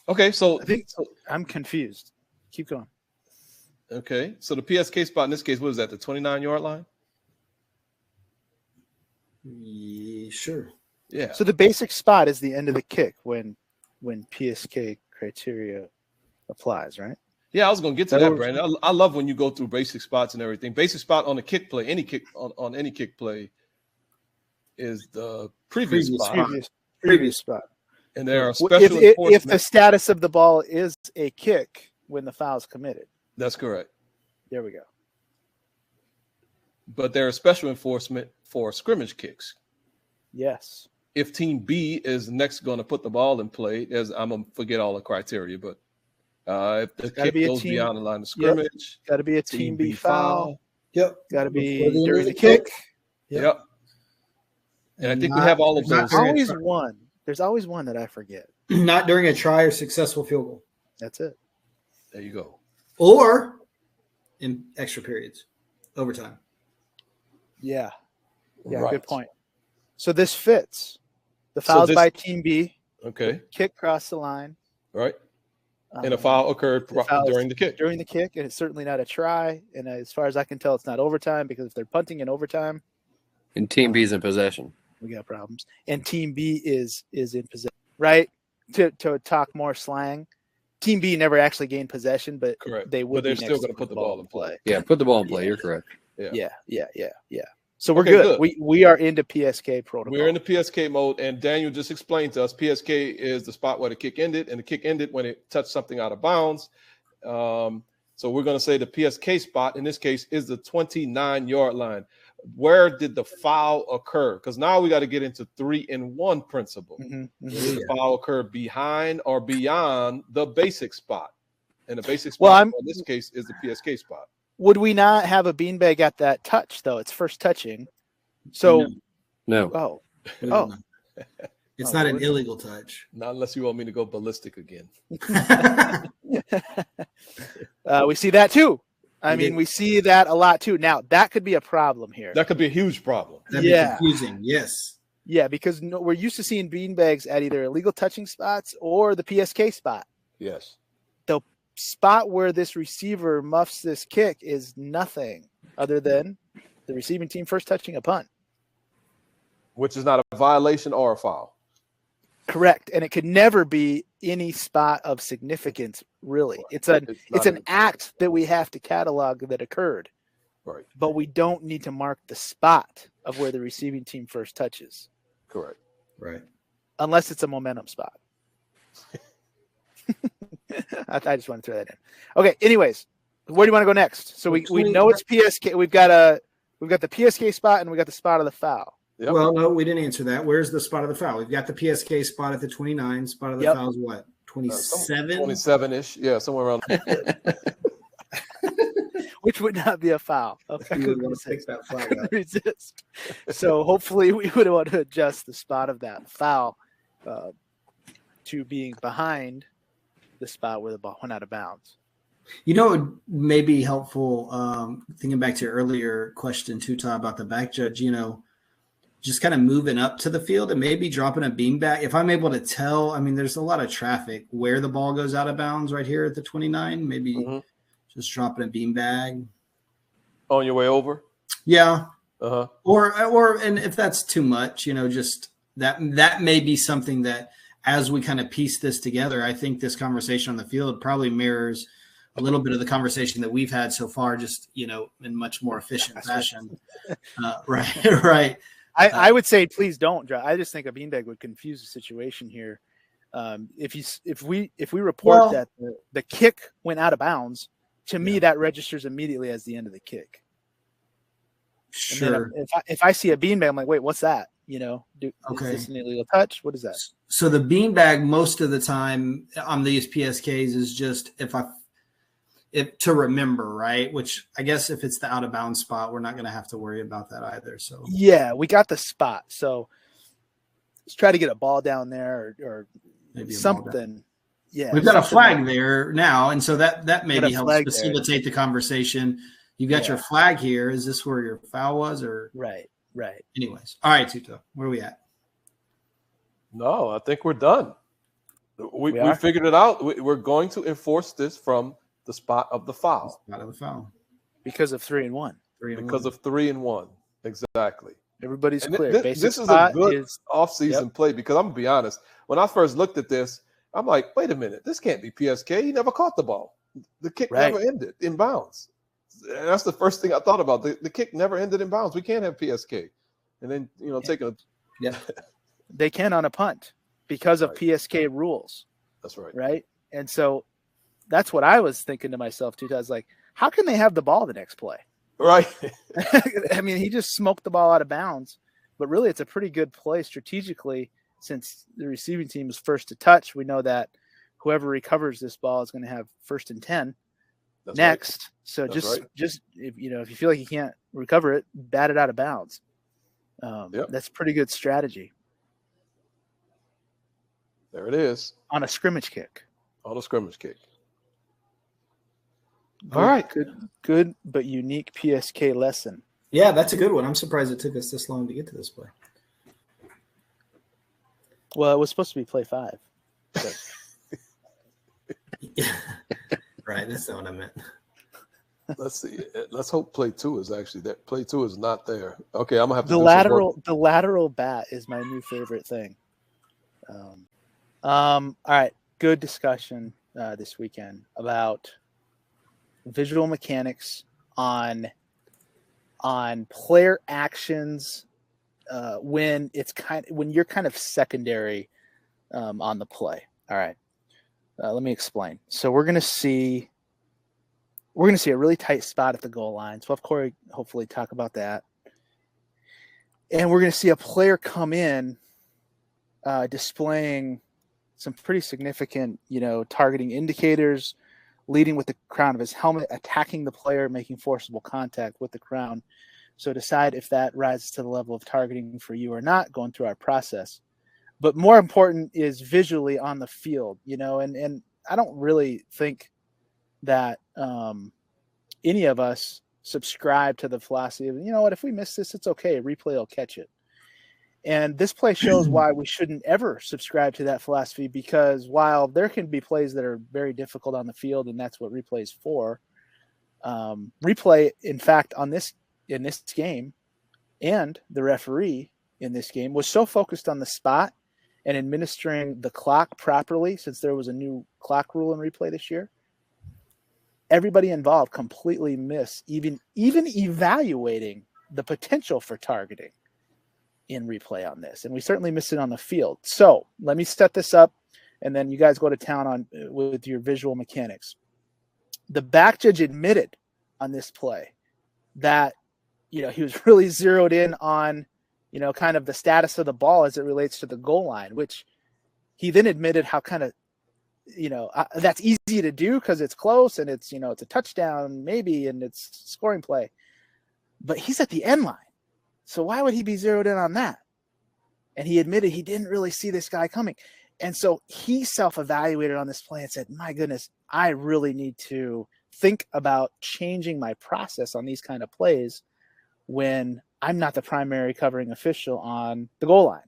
Okay. So I think I'm confused. Keep going. Okay. So the PSK spot in this case, what is that? The 29-yard line? Yeah, sure. Yeah. So the basic spot is the end of the kick when PSK criteria applies, right? Yeah, I was going to get to that, Brandon. I love when you go through basic spots and everything. Basic spot on a kick play, any kick on any kick play is the previous spot. Previous spot. And there are special enforcement. If the status of the ball is a kick when the foul is committed. That's correct. There we go. But there is special enforcement for scrimmage kicks. Yes. If Team B is next going to put the ball in play, I'm going to forget all the criteria, but if the kick goes beyond the line of scrimmage, got to be a Team B foul. Yep. Got to be during the kick. Yep. And I think we have all of those. There's always one that I forget. Not during a try or successful field goal. That's it. There you go. Or in extra periods, overtime. Yeah. Yeah, Right. Good point. So this fits. The foul's by Team B. Okay. Kick crossed the line. Right. And a foul occurred during the kick. During the kick, and it's certainly not a try. And as far as I can tell, it's not overtime, because if they're punting in overtime, and Team B's in possession, we got problems. And Team B is in possession, right? To talk more slang, Team B never actually gained possession, but correct. They would. But they're still going to put the ball in play. Yeah, put the ball in play. You're correct. Yeah. So we're good. We are into PSK protocol. We're in the PSK mode, and Daniel just explained to us PSK is the spot where the kick ended, and the kick ended when it touched something out of bounds. So we're going to say the PSK spot in this case is the 29-yard line. Where did the foul occur? Because now we got to get into 3-and-1 principle. Did the foul occur behind or beyond the basic spot? And the basic spot in this case is the PSK spot. Would we not have a beanbag at that touch, though? It's first touching. So no. Oh. It's not an illegal touch. Not unless you want me to go ballistic again. We see that too. We see that a lot too. Now, that could be a problem here. That could be a huge problem. That'd be confusing. Yes. Yeah, because we're used to seeing beanbags at either illegal touching spots or the PSK spot. Yes. The spot where this receiver muffs this kick is nothing other than the receiving team first touching a punt. Which is not a violation or a foul. Correct. And it could never be any spot of significance, really. It's an act that we have to catalog that occurred. Right. But we don't need to mark the spot of where the receiving team first touches. Correct. Right. Unless it's a momentum spot. I just want to throw that in. Okay, anyways, where do you want to go next? So we know it's PSK. We've got the PSK spot and we got the spot of the foul. Yep. Well, no, we didn't answer that. Where's the spot of the foul? We've got the PSK spot at the 29. Spot of the foul is what? 27? 27-ish. Yeah, somewhere around. Which would not be a foul. Okay. You would want to take that flag out. Resist. So hopefully we would want to adjust the spot of that foul to being behind the spot where the ball went out of bounds. You know, it may be helpful, thinking back to your earlier question too, Todd, about the back judge, just kind of moving up to the field and maybe dropping a beanbag. If I'm able to tell, there's a lot of traffic where the ball goes out of bounds right here at the 29, maybe just dropping a beanbag. On your way over? Yeah. Uh-huh. And if that's too much, just that may be something that as we kind of piece this together, I think this conversation on the field probably mirrors a little bit of the conversation that we've had so far, just, you know, in much more efficient fashion. Right. Right. I would say please don't drive. I just think a beanbag would confuse the situation here. If we report that the kick went out of bounds, to me that registers immediately as the end of the kick. Sure. If I see a beanbag, I'm like, wait, what's that? You know, is this an illegal touch? What is that? So the beanbag most of the time on these PSKs is just if to remember, right? Which I guess if it's the out of bounds spot, we're not going to have to worry about that either. So yeah, we got the spot. So let's try to get a ball down there or maybe something. Yeah, we've got a flag there now, and so that maybe helps facilitate the conversation. You got your flag here. Is this where your foul was, or right? Anyways, all right, Tuto, where are we at? No, I think we're done. We figured it out. We're going to enforce this from the spot of the foul. Because of 3-1. Because of 3-1. Exactly. Everybody's clear. This is a good off-season play, because I'm going to be honest. When I first looked at this, I'm like, wait a minute. This can't be PSK. He never caught the ball. The kick never ended in bounds. And that's the first thing I thought about. The kick never ended in bounds. We can't have PSK. And then, take a – yeah. They can on a punt because of PSK rules. That's right. Right? And so that's what I was thinking to myself, too. I was like, how can they have the ball the next play? Right. I mean, he just smoked the ball out of bounds. But really, it's a pretty good play strategically since the receiving team is first to touch. We know that whoever recovers this ball is going to have 1st and 10 next. Right. So just if you feel like you can't recover it, bat it out of bounds. That's pretty good strategy. There it is. On a scrimmage kick. On a scrimmage kick. All right. Good, but unique PSK lesson. Yeah, that's a good one. I'm surprised it took us this long to get to this play. Well, it was supposed to be play 5. Right, that's not what I meant. Let's see. Let's hope play 2 is actually there. Play 2 is not there. Okay, I'm gonna have to the lateral bat is my new favorite thing. All right, good discussion this weekend about visual mechanics on player actions when you're kind of secondary on the play. All right, let me explain. So we're gonna see a really tight spot at the goal line. So we'll have Corey hopefully talk about that, and we're gonna see a player come in displaying some pretty significant, targeting indicators, leading with the crown of his helmet, attacking the player, making forcible contact with the crown. So decide if that rises to the level of targeting for you or not, going through our process. But more important is visually on the field, and I don't really think that any of us subscribe to the philosophy of, if we miss this, it's okay. Replay will catch it. And this play shows why we shouldn't ever subscribe to that philosophy, because while there can be plays that are very difficult on the field, and that's what replay is for, replay, in fact, in this game, and the referee in this game was so focused on the spot and administering the clock properly, since there was a new clock rule in replay this year, everybody involved completely missed even evaluating the potential for targeting in replay on this, and we certainly missed it on the field. So let me set this up, and then you guys go to town with your visual mechanics. The back judge admitted on this play that he was really zeroed in on kind of the status of the ball as it relates to the goal line, which he then admitted how kind of that's easy to do because it's close and it's it's a touchdown maybe and it's scoring play, but he's at the end line. So why would he be zeroed in on that? And he admitted he didn't really see this guy coming. And so he self-evaluated on this play and said, my goodness, I really need to think about changing my process on these kind of plays when I'm not the primary covering official on the goal line,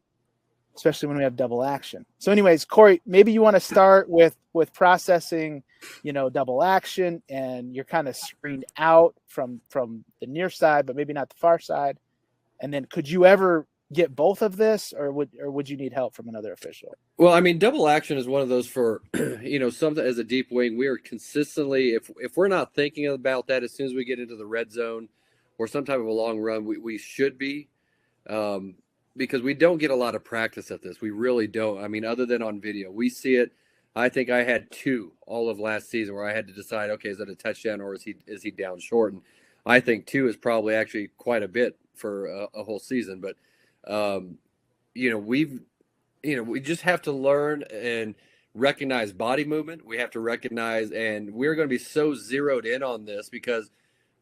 especially when we have double action. So anyways, Corey, maybe you want to start with processing, double action, and you're kind of screened out from the near side, but maybe not the far side. And then could you ever get both of this, or would you need help from another official? Well, I mean, double action is one of those for, something as a deep wing. We are consistently, if we're not thinking about that as soon as we get into the red zone or some type of a long run, we should be, because we don't get a lot of practice at this. We really don't. I mean, other than on video, we see it. I think I had 2 all of last season where I had to decide, okay, is that a touchdown or is he down short? And I think 2 is probably actually quite a bit for a whole season. But we just have to learn and recognize body movement. We have to recognize, and we're going to be so zeroed in on this because,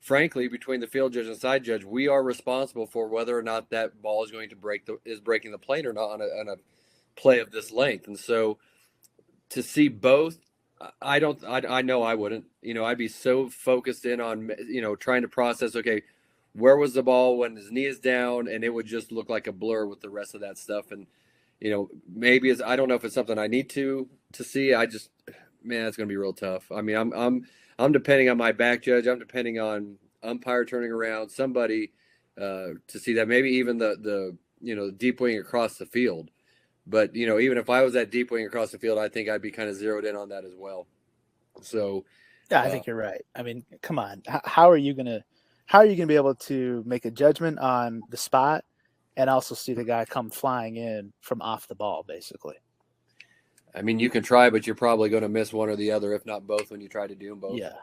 frankly, between the field judge and side judge, we are responsible for whether or not that ball is going to breaking the plane or not on a play of this length. And so, to see both, I know I wouldn't. I'd be so focused in on trying to process. Okay, where was the ball when his knee is down, and it would just look like a blur with the rest of that stuff. And maybe I don't know if it's something I need to see. It's going to be real tough. I mean, I'm depending on my back judge. I'm depending on umpire turning around, somebody to see that. Maybe even the deep wing across the field. But even if I was that deep wing across the field, I think I'd be kind of zeroed in on that as well. So yeah, I think you're right. I mean, come on, how are you gonna be able to make a judgment on the spot and also see the guy come flying in from off the ball, basically? I mean, you can try, but you're probably going to miss one or the other, if not both, when you try to do them both. Yeah.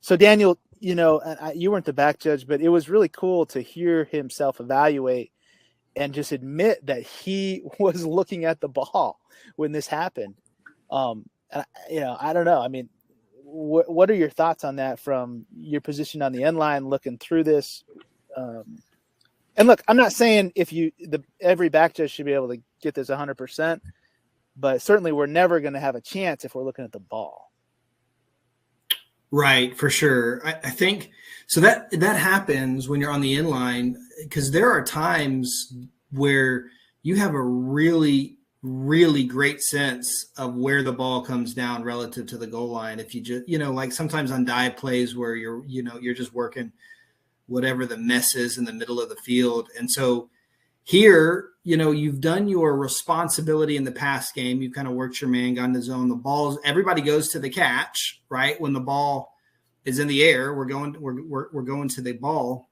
So Daniel, you weren't the back judge, but it was really cool to hear him self-evaluate and just admit that he was looking at the ball when this happened. I don't know. I mean, what are your thoughts on that from your position on the end line, looking through this? And look, I'm not saying every back judge should be able to get this 100%, but certainly we're never going to have a chance if we're looking at the ball. Right, for sure. I think so that happens when you're on the end line, because there are times where you have a really, really great sense of where the ball comes down relative to the goal line. If you just, like sometimes on dive plays where you're just working whatever the mess is in the middle of the field. And so here, you've done your responsibility in the pass game. You've kind of worked your man, gone to zone. The balls, everybody goes to the catch, right? When the ball is in the air, we're going to the ball.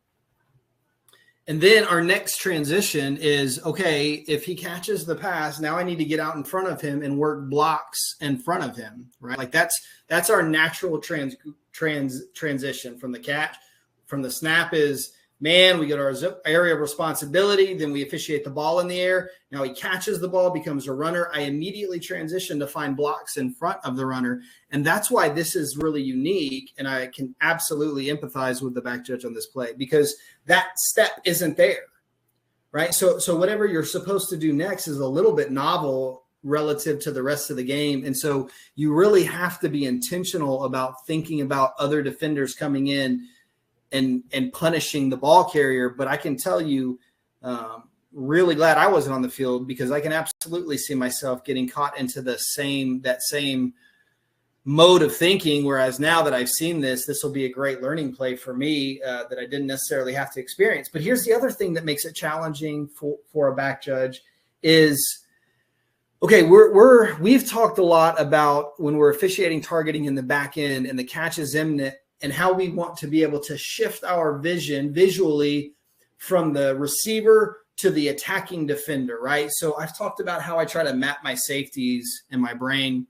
And then our next transition is, okay, if he catches the pass, now I need to get out in front of him and work blocks in front of him, right? Like that's our natural transition from the catch. From the snap is, man, we go to our area of responsibility. Then we officiate the ball in the air. Now he catches the ball, becomes a runner. I immediately transition to find blocks in front of the runner. And that's why this is really unique. And I can absolutely empathize with the back judge on this play because that step isn't there, right? So whatever you're supposed to do next is a little bit novel relative to the rest of the game. And so you really have to be intentional about thinking about other defenders coming in and punishing the ball carrier. But I can tell you, really glad I wasn't on the field because I can absolutely see myself getting caught into that same mode of thinking. Whereas now that I've seen this will be a great learning play for me that I didn't necessarily have to experience. But here's the other thing that makes it challenging for a back judge is, okay, we've talked a lot about when we're officiating targeting in the back end and the catch is imminent, and how we want to be able to shift our vision visually from the receiver to the attacking defender, right? So I've talked about how I try to map my safeties in my brain.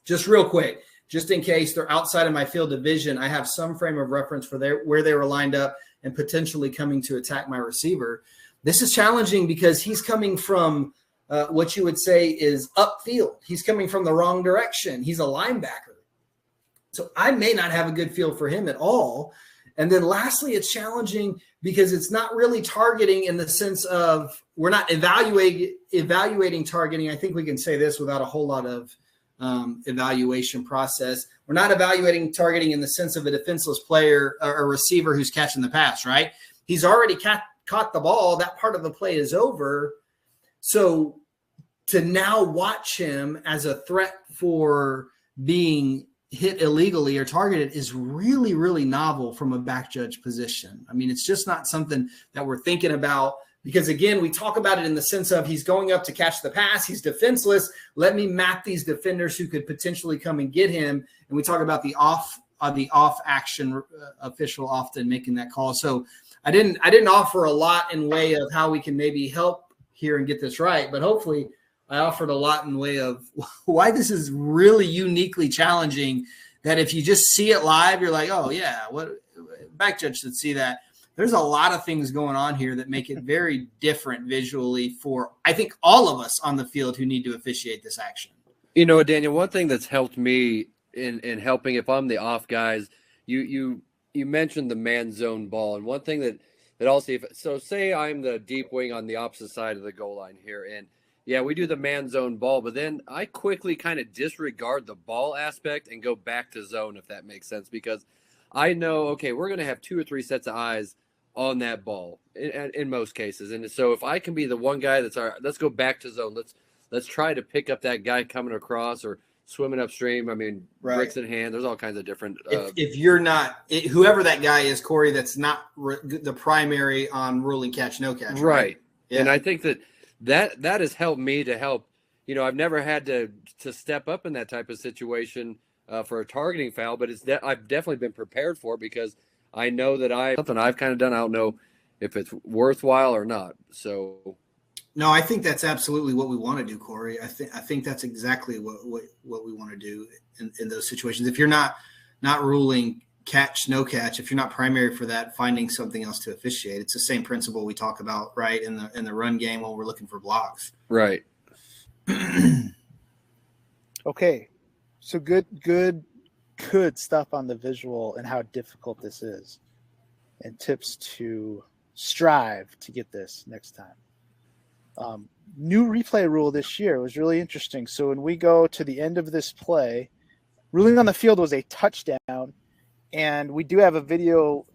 Just real quick, just in case they're outside of my field of vision, I have some frame of reference for where they were lined up and potentially coming to attack my receiver. This is challenging because he's coming from what you would say is upfield. He's coming from the wrong direction. He's a linebacker. So I may not have a good feel for him at all. And then lastly, it's challenging because it's not really targeting in the sense of we're not evaluating targeting. I think we can say this without a whole lot of evaluation process. We're not evaluating targeting in the sense of a defenseless player or a receiver who's catching the pass, right? He's already caught the ball. That part of the play is over. So to now watch him as a threat for being hit illegally or targeted is really, really novel from a back judge position. I mean, it's just not something that we're thinking about Because again, we talk about it in the sense of he's going up to catch the pass. He's defenseless. Let me map these defenders who could potentially come and get him. And we talk about the off action official often making that call. So I didn't offer a lot in way of how we can maybe help here and get this right, but hopefully I offered a lot in way of why this is really uniquely challenging, that if you just see it live, you're like, oh yeah, what back judge should see that. There's a lot of things going on here that make it very different visually for, I think, all of us on the field who need to officiate this action. You know, Daniel, one thing that's helped me in helping, if I'm the off guys, you mentioned the man zone ball, and one thing that also, so say I'm the deep wing on the opposite side of the goal line here, and yeah, we do the man zone ball, but then I quickly kind of disregard the ball aspect and go back to zone, if that makes sense, because I know, okay, we're going to have 2 or 3 sets of eyes on that ball in most cases. And so if I can be the one guy that's, all right, let's go back to zone. Let's try to pick up that guy coming across or swimming upstream. I mean, right. Bricks in hand. There's all kinds of different. If you're not, whoever that guy is, Corey, that's not the primary on ruling catch, no catch. Right. Yeah. And I think that has helped me to help. You know, I've never had to step up in that type of situation for a targeting foul, but I've definitely been prepared for it because I know that something I've kind of done. I don't know if it's worthwhile or not. So, no, I think that's absolutely what we want to do, Corey. I think that's exactly what we want to do in those situations. If you're not ruling catch, no catch, if you're not primary for that, finding something else to officiate. It's the same principle we talk about, right, in the run game when we're looking for blocks. Right. Okay, so good stuff on the visual and how difficult this is, and tips to strive to get this next time. New replay rule this year was really interesting. So when we go to the end of this play, ruling on the field was a touchdown, and we do have a video,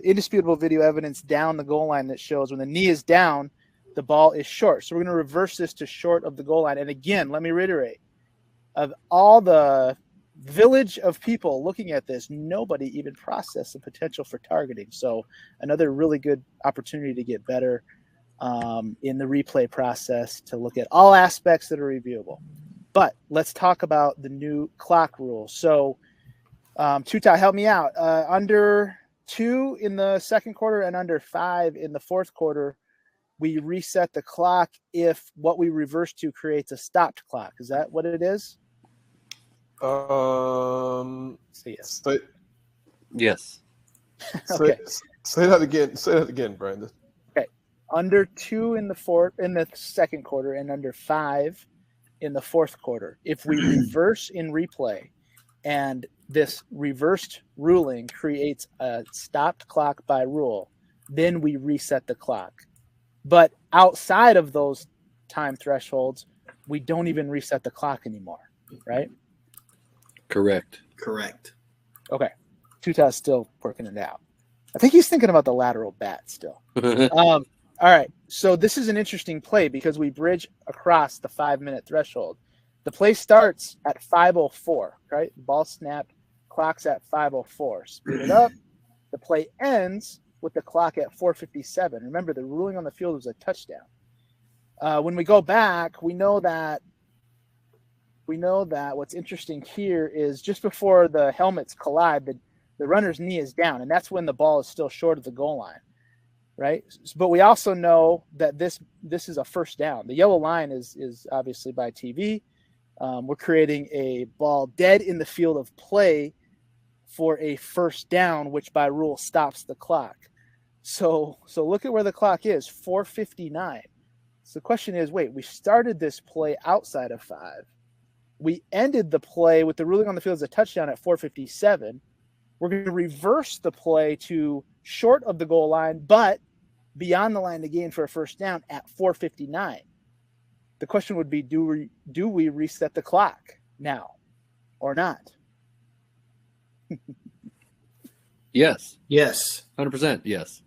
indisputable video evidence down the goal line that shows when the knee is down, the ball is short. So we're going to reverse this to short of the goal line. And again, let me reiterate, of all the village of people looking at this, nobody even processed the potential for targeting. So another really good opportunity to get better in the replay process, to look at all aspects that are reviewable. But let's talk about the new clock rule. So Tutai, help me out. Under 2 in the second quarter and under 5 in the fourth quarter, we reset the clock if what we reverse to creates a stopped clock. Is that what it is? Yes. Yes. Okay. Say that again. Say that again, Brandon. Okay. Under 2 in the second quarter and under 5 in the fourth quarter. If we reverse in replay and this reversed ruling creates a stopped clock by rule, then we reset the clock. But outside of those time thresholds, we don't even reset the clock anymore, right? Correct. Okay. Tuta's still working it out. I think he's thinking about the lateral bat still. All right. So this is an interesting play because we bridge across the 5-minute threshold. The play starts at 5:04, right? Ball snapped, clock's at 5:04. Speed it up. The play ends with the clock at 4:57. Remember, the ruling on the field was a touchdown. When we go back, we know that what's interesting here is just before the helmets collide, the runner's knee is down, and that's when the ball is still short of the goal line, right? But we also know that this is a first down. The yellow line is obviously by TV. We're creating a ball dead in the field of play for a first down, which by rule stops the clock. So look at where the clock is, 4:59. So the question is, wait, we started this play outside of 5. We ended the play with the ruling on the field as a touchdown at 4:57. We're going to reverse the play to short of the goal line, but beyond the line to gain for a first down at 4:59. The question would be, do we reset the clock now or not? Yes. 100%. Yes.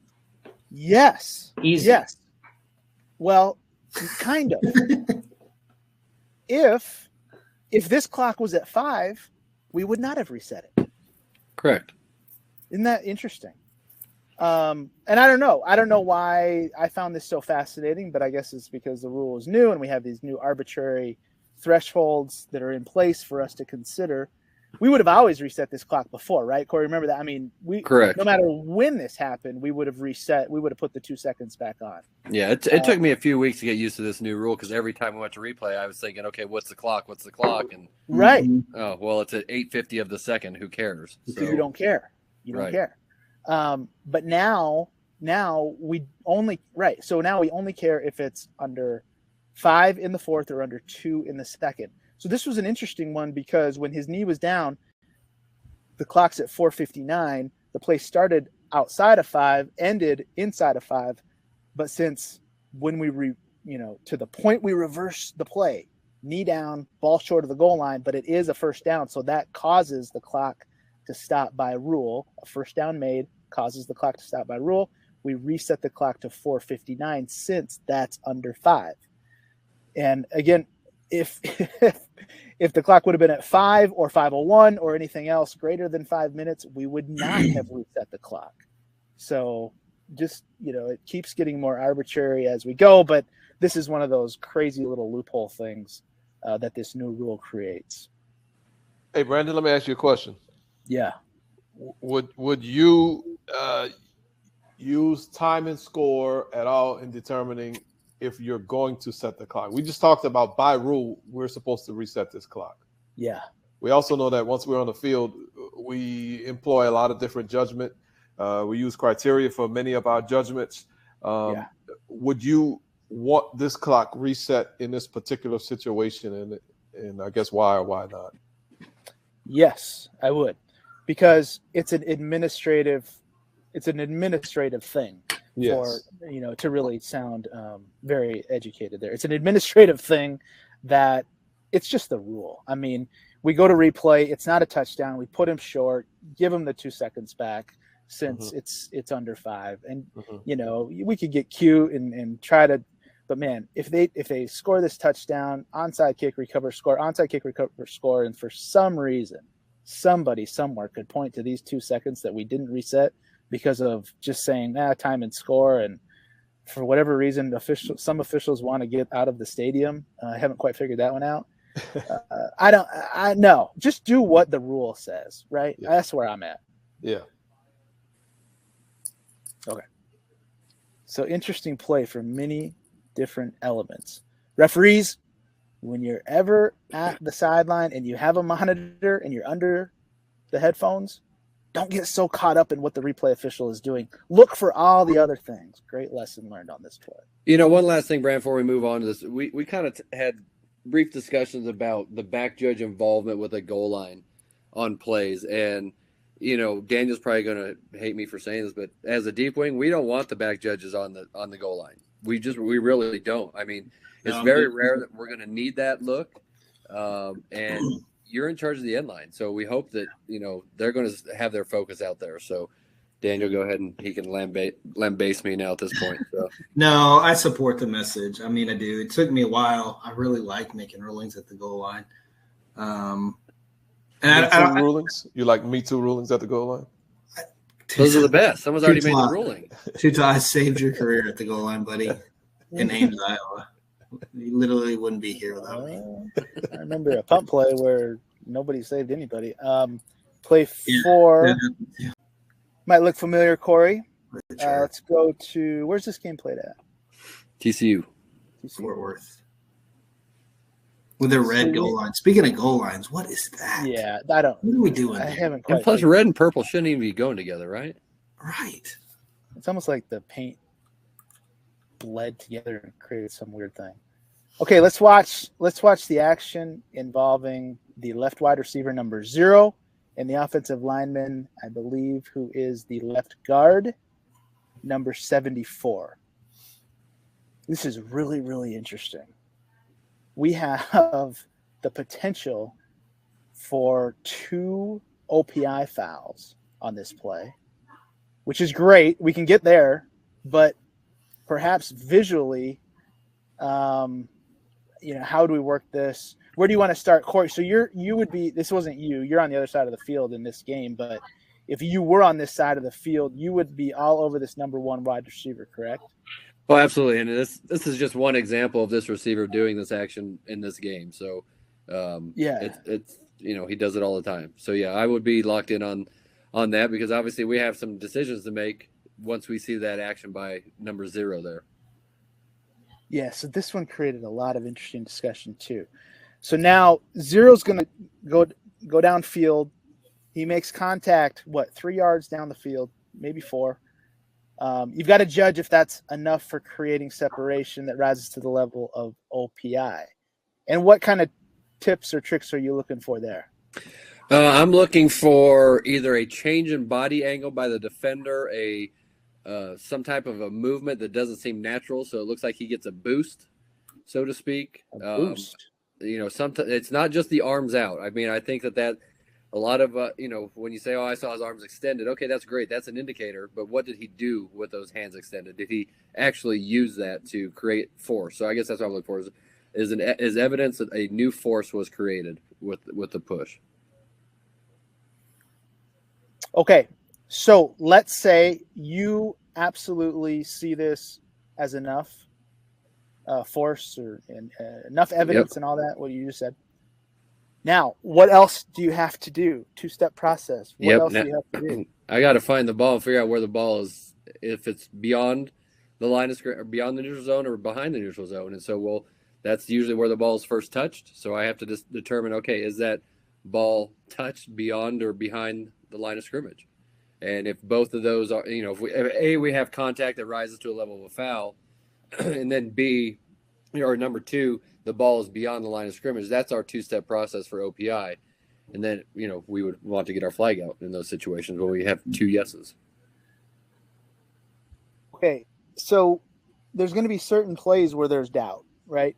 Yes. Easy. Yes. Well, kind of. If this clock was at 5, we would not have reset it. Correct. Isn't that interesting? And I don't know why I found this so fascinating, but I guess it's because the rule is new and we have these new arbitrary thresholds that are in place for us to consider. We would have always reset this clock before, right, Corey? Remember that? I mean, Correct. No matter when this happened, we would have reset. We would have put the 2 seconds back on. Yeah, it took me a few weeks to get used to this new rule because every time we went to replay, I was thinking, okay, what's the clock? And right. Oh, well, it's at 8:50 of the second. Who cares? Because you don't care. You don't care. But now we only So now we only care if it's under 5 in the fourth or under 2 in the second. So this was an interesting one because when his knee was down, the clock's at 4:59. The play started outside of 5, ended inside of 5. But since when we to the point we reverse the play, knee down, ball short of the goal line, but it is a first down, so that causes the clock to stop by rule. A first down made causes the clock to stop by rule. We reset the clock to 4:59 since that's under 5. And again, if the clock would have been at 5 or 5:01 or anything else greater than 5 minutes, we would not have reset the clock. So just, it keeps getting more arbitrary as we go, but this is one of those crazy little loophole things that this new rule creates. Hey, Brandon, let me ask you a question. Yeah. Would you use time and score at all in determining if you're going to set the clock? We just talked about by rule, we're supposed to reset this clock. Yeah. We also know that once we're on the field, we employ a lot of different judgment. We use criteria for many of our judgments. Would you want this clock reset in this particular situation? And I guess why or why not? Yes, I would, because it's an administrative thing. Yes. For, to really sound very educated there. It's an administrative thing that it's just the rule. I mean, we go to replay. It's not a touchdown. We put him short, give him the 2 seconds back since it's under 5. And, we could get cute and try to, but man, if they score this touchdown, onside kick, recover, score, and for some reason, somebody somewhere could point to these 2 seconds that we didn't reset because of just saying time and score, and for whatever reason, some officials want to get out of the stadium. I haven't quite figured that one out. I know. Just do what the rule says, right? Yeah. That's where I'm at. Yeah. Okay. So interesting play for many different elements. Referees, when you're ever at the sideline and you have a monitor and you're under the headphones, don't get so caught up in what the replay official is doing. Look for all the other things. Great lesson learned on this play. One last thing, Brand, before we move on to this. We kind of had brief discussions about the back judge involvement with a goal line on plays. And, Daniel's probably going to hate me for saying this, but as a deep wing, we don't want the back judges on the goal line. We really don't. I mean, it's very rare that we're going to need that look. And you're in charge of the end line. So we hope that, they're going to have their focus out there. So Daniel, go ahead and he can lambaste me now at this point. So. No, I support the message. I mean, I do. It took me a while. I really like making rulings at the goal line. Rulings? You like Me Too rulings at the goal line? Those are the best. Someone's already made the ruling. Tutai saved your career at the goal line, buddy, in Ames, Iowa. You literally wouldn't be here without me. I remember a punt play where nobody saved anybody. Play 4 might look familiar, Corey. Let's go to – where's this game played at? TCU. Fort Worth. With a red goal line. Speaking of goal lines, what is that? Yeah, I don't. What are we doing? I haven't quite. And plus, red and purple shouldn't even be going together, right? Right. It's almost like the paint bled together and created some weird thing. Okay, let's watch the action involving the left wide receiver number 0 and the offensive lineman, I believe, who is the left guard, number 74. This is really, really interesting. We have the potential for 2 OPI fouls on this play, which is great. We can get there, but perhaps visually, how do we work this? Where do you want to start, Corey? So you would be. This wasn't you. You're on the other side of the field in this game, but if you were on this side of the field, you would be all over this number one wide receiver, correct? Oh, absolutely. And this is just one example of this receiver doing this action in this game. So, it's he does it all the time. So yeah, I would be locked in on that because obviously we have some decisions to make once we see that action by number 0 there. Yeah. So this one created a lot of interesting discussion too. So now 0's going to go downfield. He makes contact, 3 yards down the field, maybe 4. You've got to judge if that's enough for creating separation that rises to the level of OPI. And what kind of tips or tricks are you looking for there? I'm looking for either a change in body angle by the defender, some type of a movement that doesn't seem natural, so it looks like he gets a boost, so to speak. A boost. Sometimes it's not just the arms out. I mean, I think that a lot of when you say, "Oh, I saw his arms extended," okay, that's great. That's an indicator. But what did he do with those hands extended? Did he actually use that to create force? So I guess that's what I'm looking for is evidence that a new force was created with the push. Okay, so let's say you absolutely see this as enough force or enough evidence and all that, what you just said. Now, what else do you have to do? 2-step process. What else do you have to do? I got to find the ball and figure out where the ball is, if it's beyond the line of scrimmage, or beyond the neutral zone, or behind the neutral zone. And so, that's usually where the ball is first touched. So I have to just determine, okay, is that ball touched beyond or behind the line of scrimmage? And if both of those are, if we have contact that rises to a level of a foul, and then B, or number 2, the ball is beyond the line of scrimmage, that's our 2-step process for OPI. And then, we would want to get our flag out in those situations where we have 2 yeses. Okay, so there's going to be certain plays where there's doubt, right?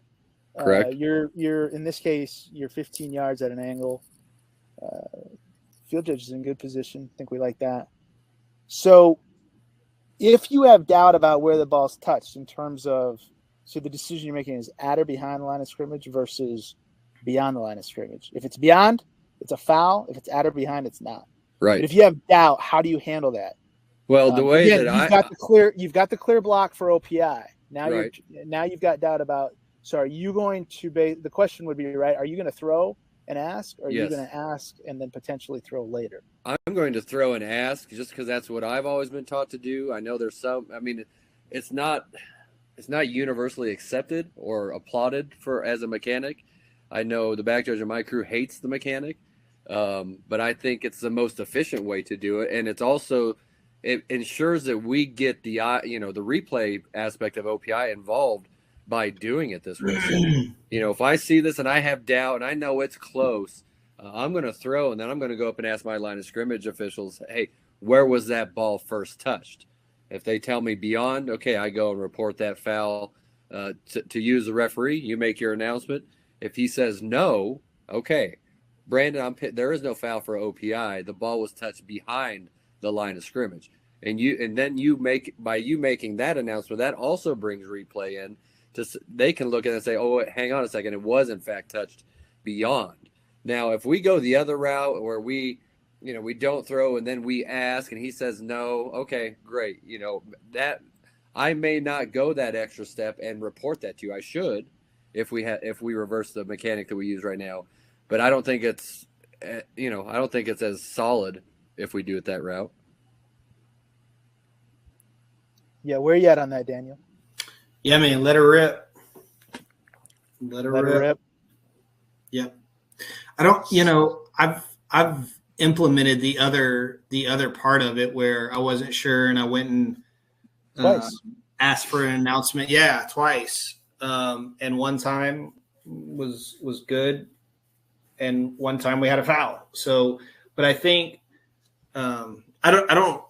Correct. You're in this case, you're 15 yards at an angle. Field judge is in good position. I think we like that. So if you have doubt about where the ball's touched in terms of, so the decision you're making is at or behind the line of scrimmage versus beyond the line of scrimmage. If it's beyond, it's a foul. If it's at or behind, it's not. Right. But if you have doubt, how do you handle that? Well, the way again, you've got the clear block for OPI. Now right. now you've got doubt about. So are you going to the question would be, right? Are you going to throw and ask, or are you going to ask and then potentially throw later? I'm going to throw and ask just because that's what I've always been taught to do. I know there's some. I mean, it's not universally accepted or applauded as a mechanic. I know the back judge in my crew hates the mechanic, but I think it's the most efficient way to do it, and it ensures that we get the replay aspect of OPI involved by doing it this way. So, if I see this and I have doubt and I know it's close, I'm going to throw, and then I'm going to go up and ask my line of scrimmage officials, hey, where was that ball first touched? If they tell me beyond, okay, I go and report that foul to use the referee. You make your announcement. If he says no, okay, Brandon, there is no foul for OPI. The ball was touched behind the line of scrimmage. And then you making that announcement, that also brings replay in. They can look at it and say, oh, hang on a second, it was in fact touched beyond. Now, if we go the other route where we don't throw and then we ask and he says no, okay, great. That I may not go that extra step and report that to you. I should if we reverse the mechanic that we use right now. But I don't think it's as solid if we do it that route. Yeah, where are you at on that, Daniel? Yeah, man, let her rip. Let her rip. Yep. I don't, I've implemented the other part of it where I wasn't sure and I went and asked for an announcement. Yeah, twice. And one time was good, and one time we had a foul. So, but I think I don't know.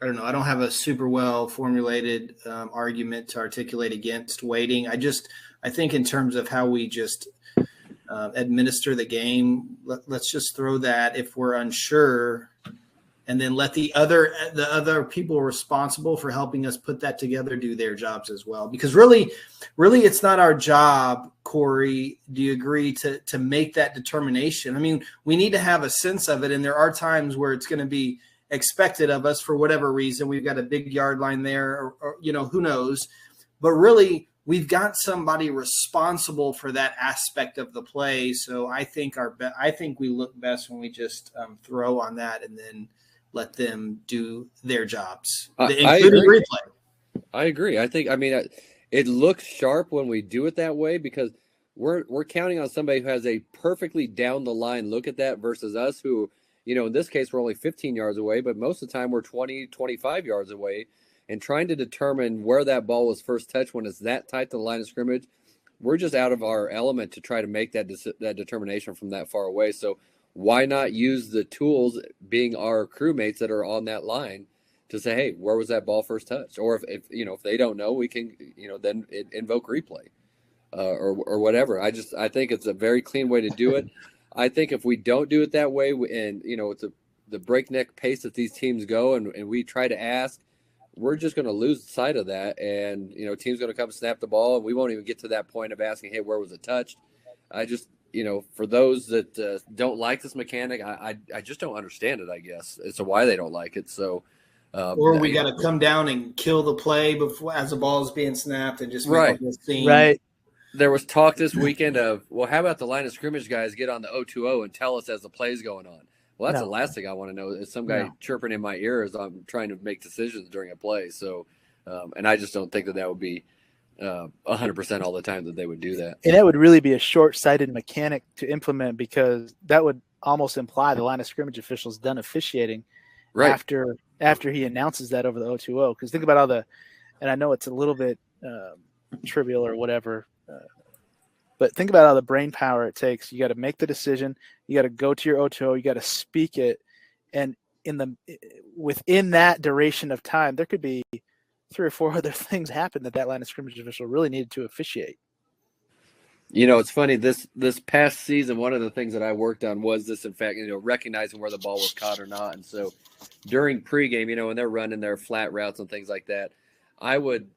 I don't have a super well formulated argument to articulate against waiting. I think in terms of how we just administer the game, let's just throw that if we're unsure and then let the other people responsible for helping us put that together do their jobs as well. Because really it's not our job, Corey, do you agree, to make that determination? I mean, we need to have a sense of it, and there are times where it's going to be expected of us for whatever reason. We've got a big yard line there, or who knows. But really, we've got somebody responsible for that aspect of the play. So I think we look best when we just throw on that and then let them do their jobs, including replay. I agree. It looks sharp when we do it that way, because we're counting on somebody who has a perfectly down the line look at that versus us who, in this case, we're only 15 yards away, but most of the time we're 20, 25 yards away, and trying to determine where that ball was first touched when it's that tight to the line of scrimmage. We're just out of our element to try to make that determination from that far away. So why not use the tools, being our crewmates that are on that line, to say, hey, where was that ball first touched? Or if they don't know, we can, then invoke replay or whatever. I think it's a very clean way to do it. I think if we don't do it that way, and, it's the breakneck pace that these teams go, and we try to ask, we're just going to lose sight of that. And, team's going to come snap the ball, and we won't even get to that point of asking, hey, where was it touched? For those that don't like this mechanic, I just don't understand it, I guess. It's why they don't like it. So, or we got to come down and kill the play before, as the ball is being snapped, and just make a scene. Right. There was talk this weekend of, well, how about the line of scrimmage guys get on the 0-2-0 and tell us as the play's going on? Well, that's the last thing I want to know, is some guy chirping in my ear as I'm trying to make decisions during a play. So, and I just don't think that would be 100% all the time that they would do that. And that would really be a short-sighted mechanic to implement, because that would almost imply the line of scrimmage official's done officiating after he announces that over the 0-2-0. Because think about and I know it's a little bit trivial or whatever, but think about all the brain power it takes. You got to make the decision. You got to go to your 0-2-0. You got to speak it, and within that duration of time, there could be 3 or 4 other things happen that line of scrimmage official really needed to officiate. It's funny, this past season, one of the things that I worked on was this, in fact, recognizing where the ball was caught or not. And so during pregame, when they're running their flat routes and things like that, I would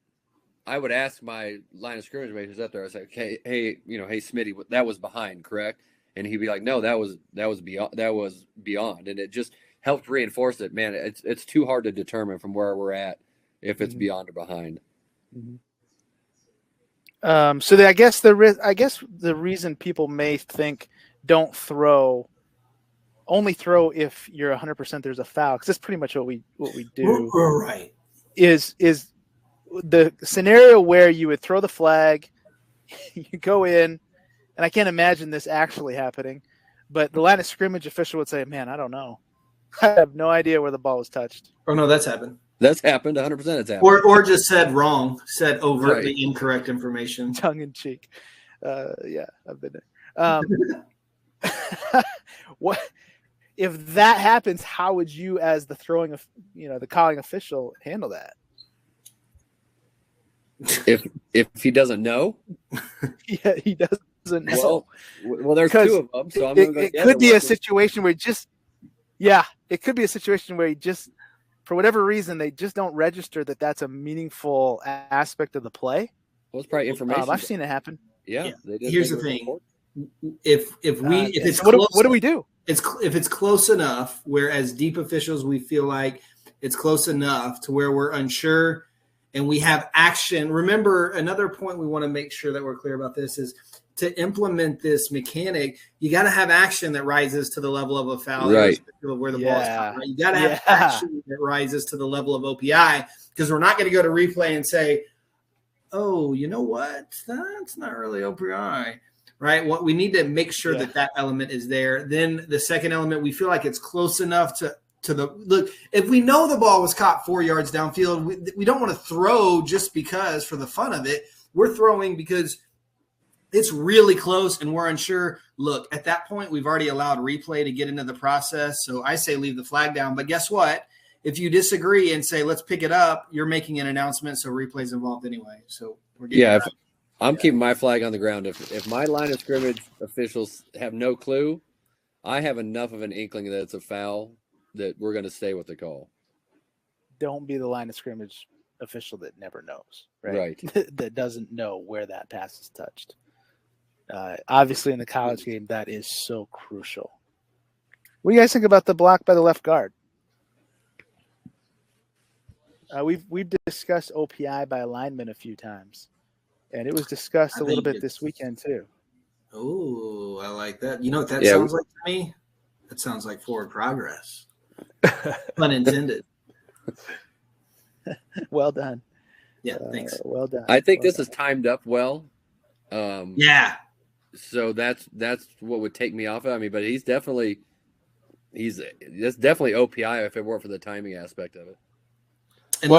ask my line of scrimmage mate who's up there, I say, hey, hey, Smitty, that was behind, correct? And he'd be like, no, that was beyond. And it just helped reinforce it. Man, it's too hard to determine from where we're at if it's beyond or behind. Mm-hmm. So I guess the reason people may think don't throw, only throw if you're 100% there's a foul, because that's pretty much what we do. Right. Is the scenario where you would throw the flag, you go in, and I can't imagine this actually happening, but the line of scrimmage official would say, man, I don't know. I have no idea where the ball was touched. Oh, no, that's happened. That's happened. 100% it's happened. Or just said wrong, said overtly incorrect information. Tongue in cheek. Yeah, I've been there. What if that happens? How would you, as the the calling official, handle that? If he doesn't know, yeah, he doesn't know. Well, there's 2 of them, so I'm going to go. It could be a situation where it could be a situation where for whatever reason, they just don't register that that's a meaningful aspect of the play. Well, it's probably information. I've seen it happen. Yeah. Here's the thing: if it's what close, what do we do? If it's close enough, where as deep officials we feel like it's close enough to where we're unsure and we have action. Remember, another point we want to make sure that we're clear about this is, to implement this mechanic, you got to have action that rises to the level of a foul, right? Of where the ball is caught, right? You got to have action that rises to the level of OPI, because we're not going to go to replay and say, "Oh, you know what? That's not really OPI," right? What we need to make sure that element is there. Then the second element, we feel like it's close enough to the look. If we know the ball was caught 4 yards downfield, we don't want to throw just because for the fun of it. We're throwing because it's really close and we're unsure. Look, at that point, we've already allowed replay to get into the process. So I say leave the flag down. But guess what? If you disagree and say, let's pick it up, you're making an announcement. So replay's involved anyway. So we're getting I'm keeping my flag on the ground. If my line of scrimmage officials have no clue, I have enough of an inkling that it's a foul that we're going to stay with the call. Don't be the line of scrimmage official that never knows, right? That doesn't know where that pass is touched. Obviously, in the college game, that is so crucial. What do you guys think about the block by the left guard? We've discussed OPI by linemen a few times, and it was discussed a little bit this weekend too. Oh, I like that. You know what that sounds like to me? That sounds like forward progress. Pun intended. Well done. Yeah, thanks. Well done. I think well this is timed up well. Yeah. So that's what would take me off of. I mean, but that's definitely OPI if it weren't for the timing aspect of it. And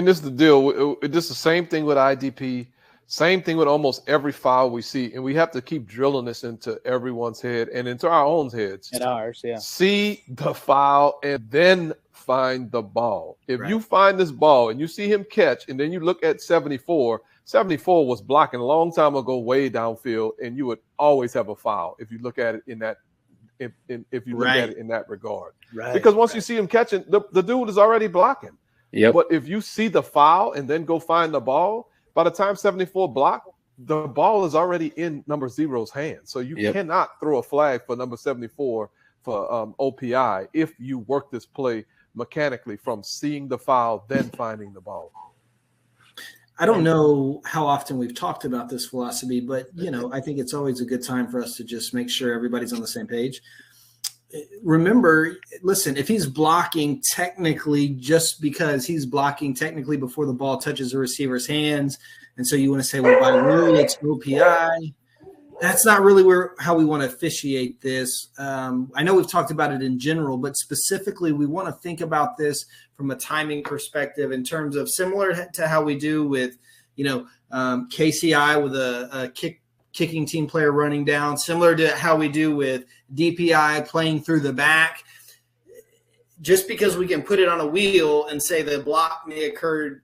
this is the deal. This is the same thing with IDP. Same thing with almost every foul we see, and we have to keep drilling this into everyone's head and into our own heads. And ours, yeah. See the foul and then find the ball. If you find this ball and you see him catch, and then you look at 74, 74 was blocking a long time ago, way downfield, and you would always have a foul if you look at it in that. If you look at it in that regard, because once you see him catching, the dude is already blocking. Yep. But if you see the foul and then go find the ball, by the time 74 block, the ball is already in number 0's hands. So you cannot throw a flag for number 74 for OPI if you work this play mechanically from seeing the foul, then finding the ball. I don't know how often we've talked about this philosophy, but, I think it's always a good time for us to just make sure everybody's on the same page. Remember, listen, if he's blocking technically just because he's blocking technically before the ball touches the receiver's hands, and so you want to say, well, by rule, it's OPI, that's not really how we want to officiate this. I know we've talked about it in general, but specifically we want to think about this from a timing perspective in terms of similar to how we do with, KCI with a kicking team player running down, similar to how we do with DPI playing through the back. Just because we can put it on a wheel and say the block may occurred,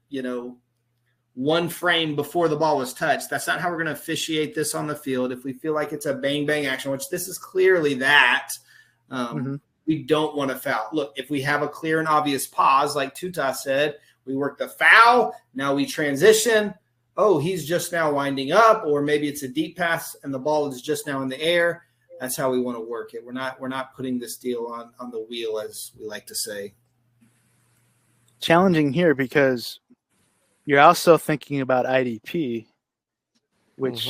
one frame before the ball was touched, that's not how we're going to officiate this on the field. If we feel like it's a bang-bang action, which this is clearly that, we don't want to foul. Look, if we have a clear and obvious pause, like Tuta said, we work the foul, now we transition. Oh, he's just now winding up, or maybe it's a deep pass and the ball is just now in the air. That's how we want to work it. We're not putting this deal on the wheel, as we like to say. Challenging here because you're also thinking about IDP, which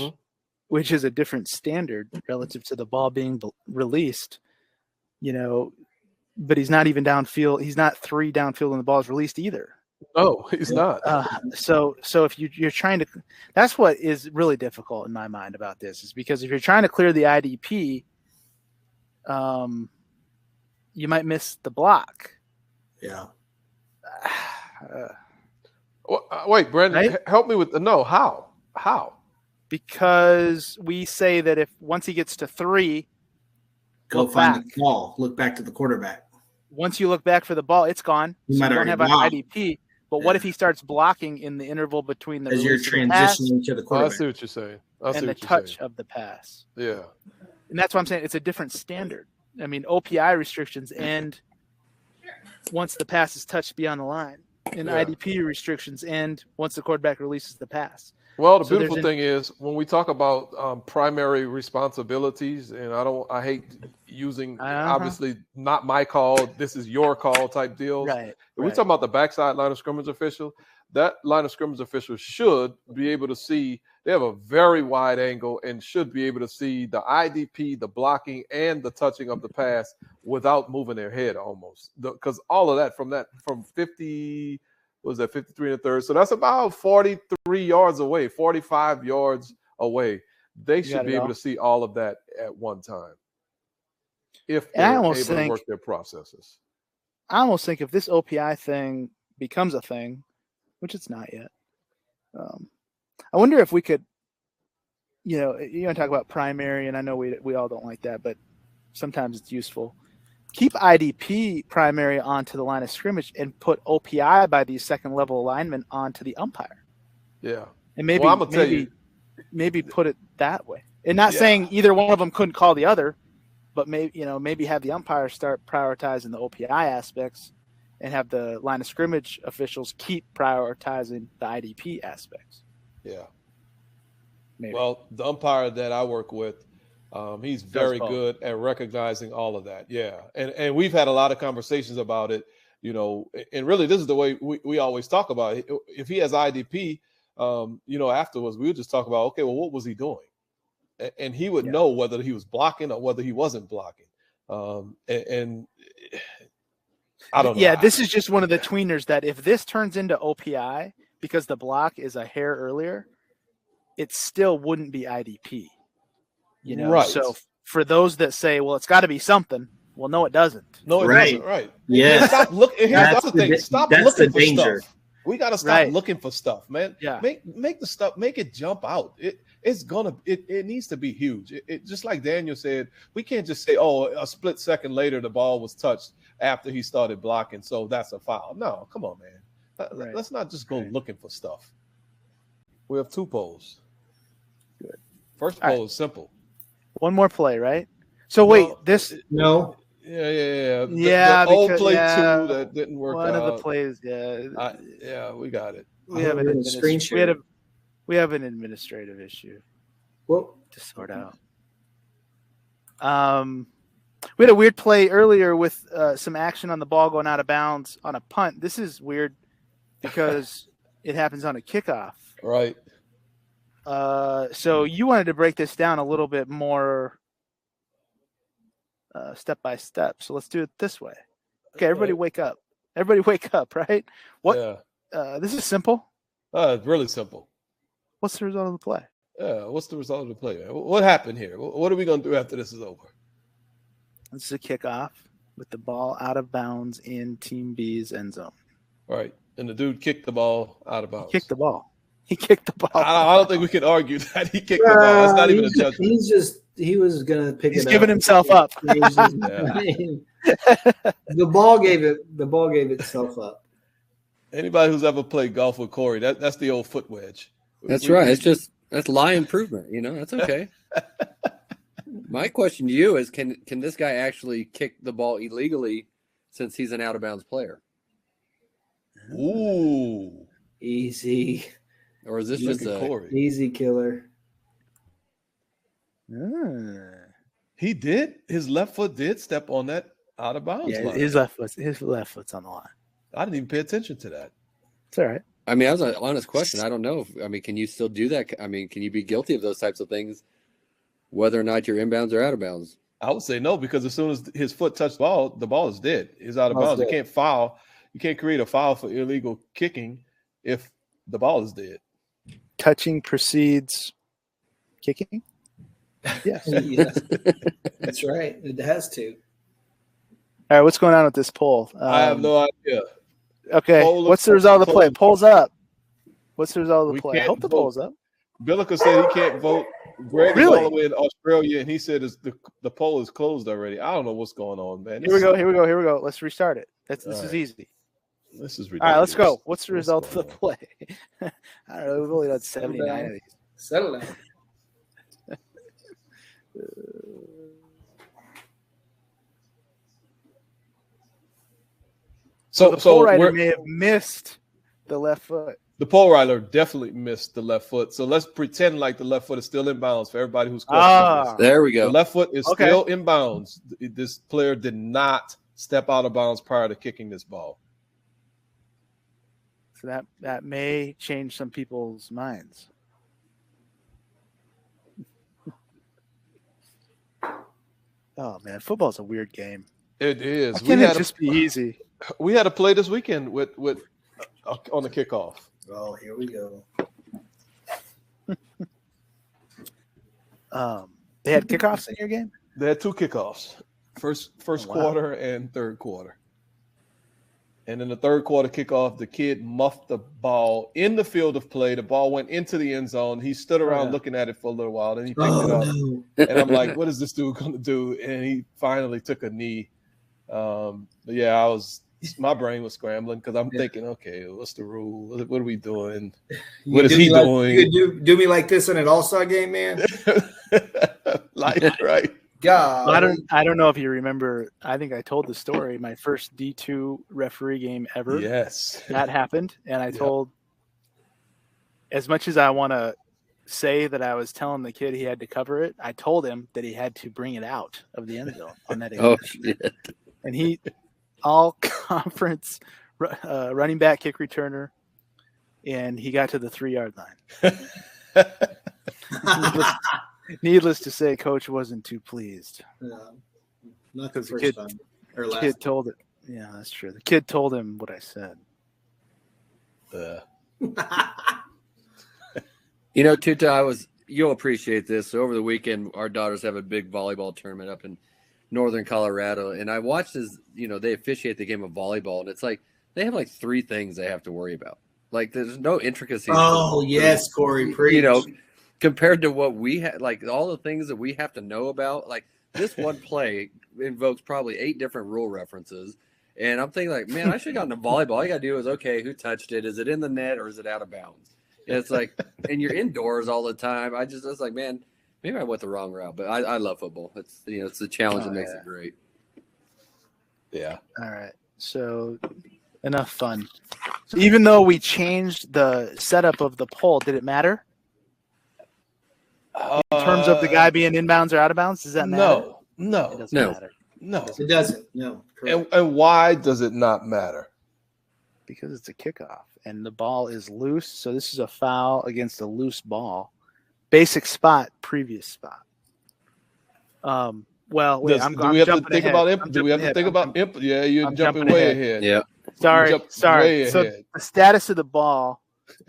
is a different standard relative to the ball being released, but he's not even downfield. He's not 3 downfield when the ball is released either. No, he's not. So if you're trying to, that's what is really difficult in my mind about this, is because if you're trying to clear the IDP, you might miss the block. Yeah. Wait, Brandon, help me with how? Because we say that if once he gets to 3, go find the ball, look back to the quarterback. Once you look back for the ball, it's gone. So you don't have an IDP. But what if he starts blocking in the interval between the as you're transitioning to the quarterback? I see what you're saying. And the touch of the pass. Yeah. And that's what I'm saying. It's a different standard. I mean, OPI restrictions end once the pass is touched beyond the line, and IDP restrictions end once the quarterback releases the pass. Well, the beautiful thing is when we talk about primary responsibilities, and I hate using obviously not my call, this is your call type deals. Right. When we talk about the backside line of scrimmage official, that line of scrimmage official should be able to see. They have a very wide angle and should be able to see the IDP, the blocking, and the touching of the pass without moving their head almost. Because all of that from 50. Was that 53 1/3? So that's about 43 yards away, 45 yards away. They should be able to see all of that at one time if they're able to work their processes. I almost think if this OPI thing becomes a thing, which it's not yet, I wonder if we could, you want to talk about primary, and I know we all don't like that, but sometimes it's useful. Keep IDP primary onto the line of scrimmage and put OPI by these second level linemen onto the umpire. Yeah. And maybe put it that way. And not saying either one of them couldn't call the other, but maybe have the umpires start prioritizing the OPI aspects and have the line of scrimmage officials keep prioritizing the IDP aspects. Yeah. Maybe. Well, the umpire that I work with, he's very good at recognizing all of that. Yeah. And we've had a lot of conversations about it, and really this is the way we always talk about it. If he has IDP, afterwards we would just talk about, okay, well, what was he doing? And he would know whether he was blocking or whether he wasn't blocking. And I don't know. Yeah, this is just one of the tweeners that if this turns into OPI because the block is a hair earlier, it still wouldn't be IDP. Right. So for those that say, well, it's got to be something. Well, no, it doesn't. No, it doesn't. Right. Yeah. Stop looking. Here's the other thing. Stop looking for stuff. We got to stop looking for stuff, man. Yeah. Make the stuff, make it jump out. It needs to be huge. It just like Daniel said, we can't just say, oh, a split second later the ball was touched after he started blocking, so that's a foul. No, come on, man. Let's not just go looking for stuff. We have 2 polls. Good. First poll is simple. One more play, right? So wait, this no. Yeah. The old play 2 that didn't work one out. of the plays, we got it. We have an administrative issue. Well, to sort out. We had a weird play earlier with some action on the ball going out of bounds on a punt. This is weird because it happens on a kickoff. Right. So you wanted to break this down a little bit more step by step. So let's do it this way. Okay, everybody wake up. Everybody wake up, right? What? Yeah. This is simple. It's really simple. What's the result of the play? Yeah, what's the result of the play, man? What happened here? What are we going to do after this is over? This is a kickoff with the ball out of bounds in Team B's end zone. Right. And the dude kicked the ball out of bounds. He kicked the ball. I don't think we can argue that he kicked the ball. It's not even a judgment. He was going to pick it up. He's giving himself up. The ball gave itself up. Anybody who's ever played golf with Corey, that's the old foot wedge. That's right. That's lie improvement. That's okay. My question to you is, can this guy actually kick the ball illegally since he's an out of bounds player? Ooh. Easy. Or is this just a Corey? Easy killer? He did. His left foot did step on that out of bounds line. His left foot's on the line. I didn't even pay attention to that. It's all right. I mean, that was an honest question. I don't know. Can you still do that? I mean, can you be guilty of those types of things, whether or not you're inbounds or out of bounds? I would say no, because as soon as his foot touched the ball is dead. He's out of bounds. You can't foul. You can't create a foul for illegal kicking if the ball is dead. Touching precedes kicking? Yes. Yes. That's right. It has to. All right, what's going on with this poll? I have no idea. Okay, what's the result of the play? Poll's up. What's the result of the play? I hope the poll's up. Billiker said he can't vote. Greg is all the way in Australia, and he said the poll is closed already. I don't know what's going on, man. Here we go. Let's restart it. This is easy. This is ridiculous. All right, let's go. What's the result of the play? I don't know. We've only done 79 of these. Settle down. So the poll writer may have missed the left foot. The poll writer definitely missed the left foot. So let's pretend like the left foot is still in bounds for everybody who's questioning this. There we go. The left foot is still in bounds. This player did not step out of bounds prior to kicking this ball. So that may change some people's minds. Oh man, football's a weird game. It is. Why can't it just be easy? We had a play this weekend with on the kickoff. Oh, here we go. They had kickoffs in your game? They had 2 kickoffs. First quarter and third quarter. And in the third quarter kickoff, the kid muffed the ball in the field of play. The ball went into the end zone. He stood around looking at it for a little while. Then he picked it up. No. And I'm like, what is this dude going to do? And he finally took a knee. My brain was scrambling because I'm thinking, okay, what's the rule? What are we doing? What is he doing? You do me like this in an all-star game, man? Right. God. I don't know if you remember. I think I told the story. My first D2 referee game ever. Yes. That happened, and I Yep. told. As much as I want to say that I was telling the kid he had to cover it, I told him that he had to bring it out of the end zone on that. Oh shit! And he, all conference running back, kick returner, and he got to the 3-yard line. Needless to say, Coach wasn't too pleased. Not the Because the first kid- time or The last. kid told it. Yeah, that's true. The kid told him what I said. You know, Tuta, you'll appreciate this. So over the weekend, our daughters have a big volleyball tournament up in northern Colorado, and I watched as they officiate the game of volleyball, and it's like they have like 3 things they have to worry about. Like there's no intricacies. Oh yes, Corey, preach. Compared to what we had, like all the things that we have to know about, like this one play invokes probably 8 different rule references. And I'm thinking like, man, I should have gotten to volleyball. All you got to do is, okay, who touched it? Is it in the net or is it out of bounds? And it's like, and you're indoors all the time. I was like, man, maybe I went the wrong route, but I love football. It's, it's the challenge that makes it great. Yeah. All right. So enough fun. So even though we changed the setup of the poll, did it matter? In terms of the guy being inbounds or out of bounds? Does that matter? It No. doesn't No. matter. No. It doesn't. No. Correct. And why does it not matter? Because it's a kickoff and the ball is loose. So this is a foul against a loose ball. Basic spot, previous spot. Well, wait, Do we have to think about imp? Do we have to think about imp? imp? Yeah, you're I'm jumping jumping way ahead. ahead. Yeah. Sorry. Way So ahead. the status of the ball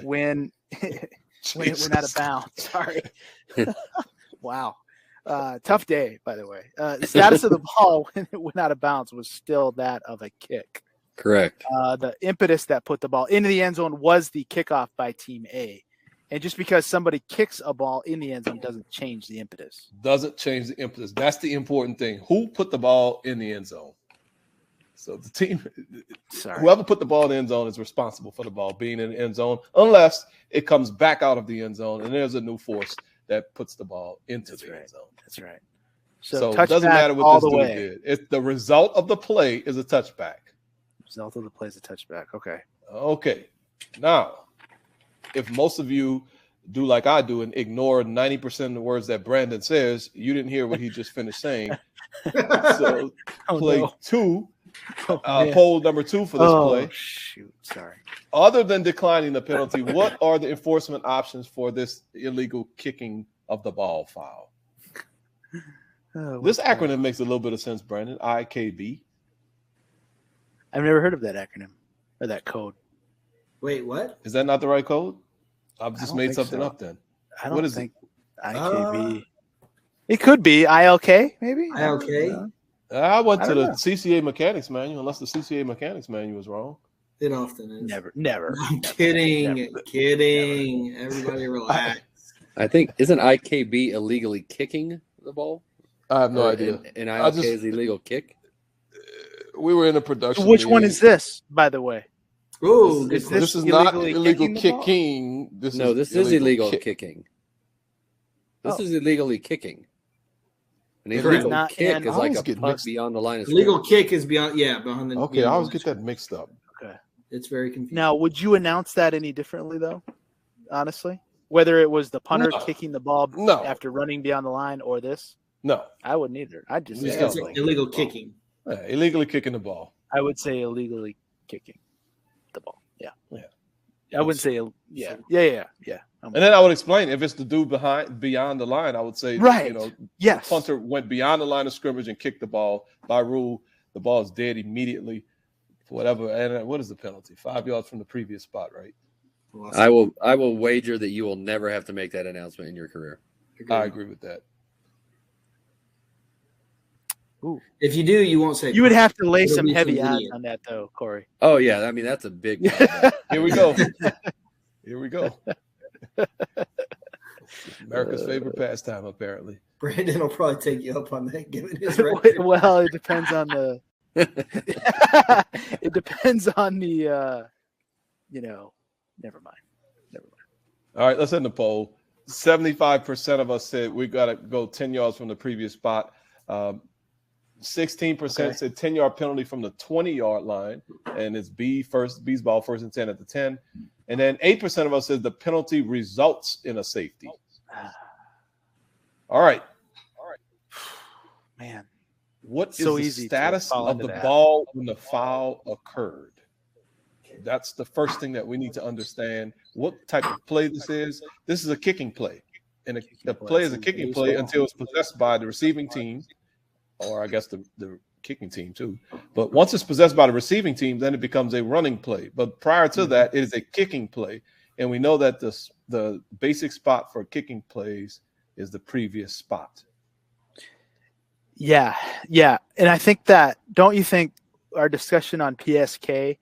when it went out of Jesus. bounds. Sorry. Wow. Tough day, by the way. The status of the ball when it went out of bounds was still that of a kick. Correct. The impetus that put the ball into the end zone was the kickoff by Team A. And just because somebody kicks a ball in the end zone doesn't change the impetus. Doesn't change the impetus. That's the important thing. Who put the ball in the end zone? So the team, Sorry. whoever put the ball in the end zone is responsible for the ball being in the end zone, unless it comes back out of the end zone and there's a new force that puts the ball into That's the right. end zone. That's right. So it touchback doesn't matter what all this the dude way. did. It's the result of the play is a touchback. Result of the play is a touchback. Okay. Okay. Now, if most of you do like I do and ignore 90% of the words that Brandon says, you didn't hear what he just finished saying. So play no. 2, Oh, man. poll number 2 for this play. Shoot. Sorry. Other than declining the penalty, what are the enforcement options for this illegal kicking of the ball foul? Oh, This what's that? acronym makes a little bit of sense, Brandon. IKB. I've never heard of that acronym or that code. Wait, what? Is that not the right code? I've I just don't made think something so. up then. I What don't is think IKB. It could be ILK, maybe. I don't ILK? know. I went I to don't the know. CCA mechanics manual, unless the CCA mechanics manual was wrong. It often is. Never. I'm kidding. Kidding. Everybody relax. I think isn't IKB illegally kicking the ball? I have no Or idea. And I ILK just- is illegal kick. We were in a production. Which one meeting. is this, by the way? Ooh, Is good this- This is not illegally illegal kicking the ball? kicking. This is illegal kicking. This Oh. is illegally kicking. An Correct. illegal Not- kick and is I like always a get puck mixed- beyond the line of Legal scrimmage. kick is beyond the. Okay, beyond I always the get that mixed up. It's very confusing. Now, would you announce that any differently, though? Honestly, whether it was the punter No. kicking the ball No. after running beyond the line or this, No, I wouldn't either. I'd just say Yeah. It's illegally. illegal kicking. illegally kicking the ball. I would say illegally kicking the ball. Yeah. Yeah. I wouldn't say yeah. I'm And then I would explain if it's the dude beyond the line, I would say, Right. Yes. punter went beyond the line of scrimmage and kicked the ball. By rule, the ball is dead immediately. Whatever. And what is the penalty? 5 yards from the previous spot, right? I will wager that you will never have to make that announcement in your career. I agree with that. If you do, you won't say. You would have to lay It'll some be heavy some odds idiot. on that, though, Corey. Oh yeah, I mean that's a big. Here we go. Here we go. America's favorite pastime, apparently. Brandon will probably take you up on that, given his record. Well, it depends on the. It depends on the. Never mind. All right, let's end the poll. 75% of us said we got to go 10 yards from the previous spot. 16% said 10-yard penalty from the 20-yard line, and it's B's ball first and 10 at the 10. And then 8% of us said the penalty results in a safety. All right. Man. What is So the easy to status fall of into the that. ball when the foul occurred? That's the first thing that we need to understand. What type of play this is? This is a kicking play. And the play is a kicking play until it's possessed by the receiving team, or I guess the kicking team too. But once it's possessed by the receiving team, then it becomes a running play. But prior to that, it is a kicking play. And we know that the basic spot for kicking plays is the previous spot. Yeah. And I think that, don't you think our discussion on PSK,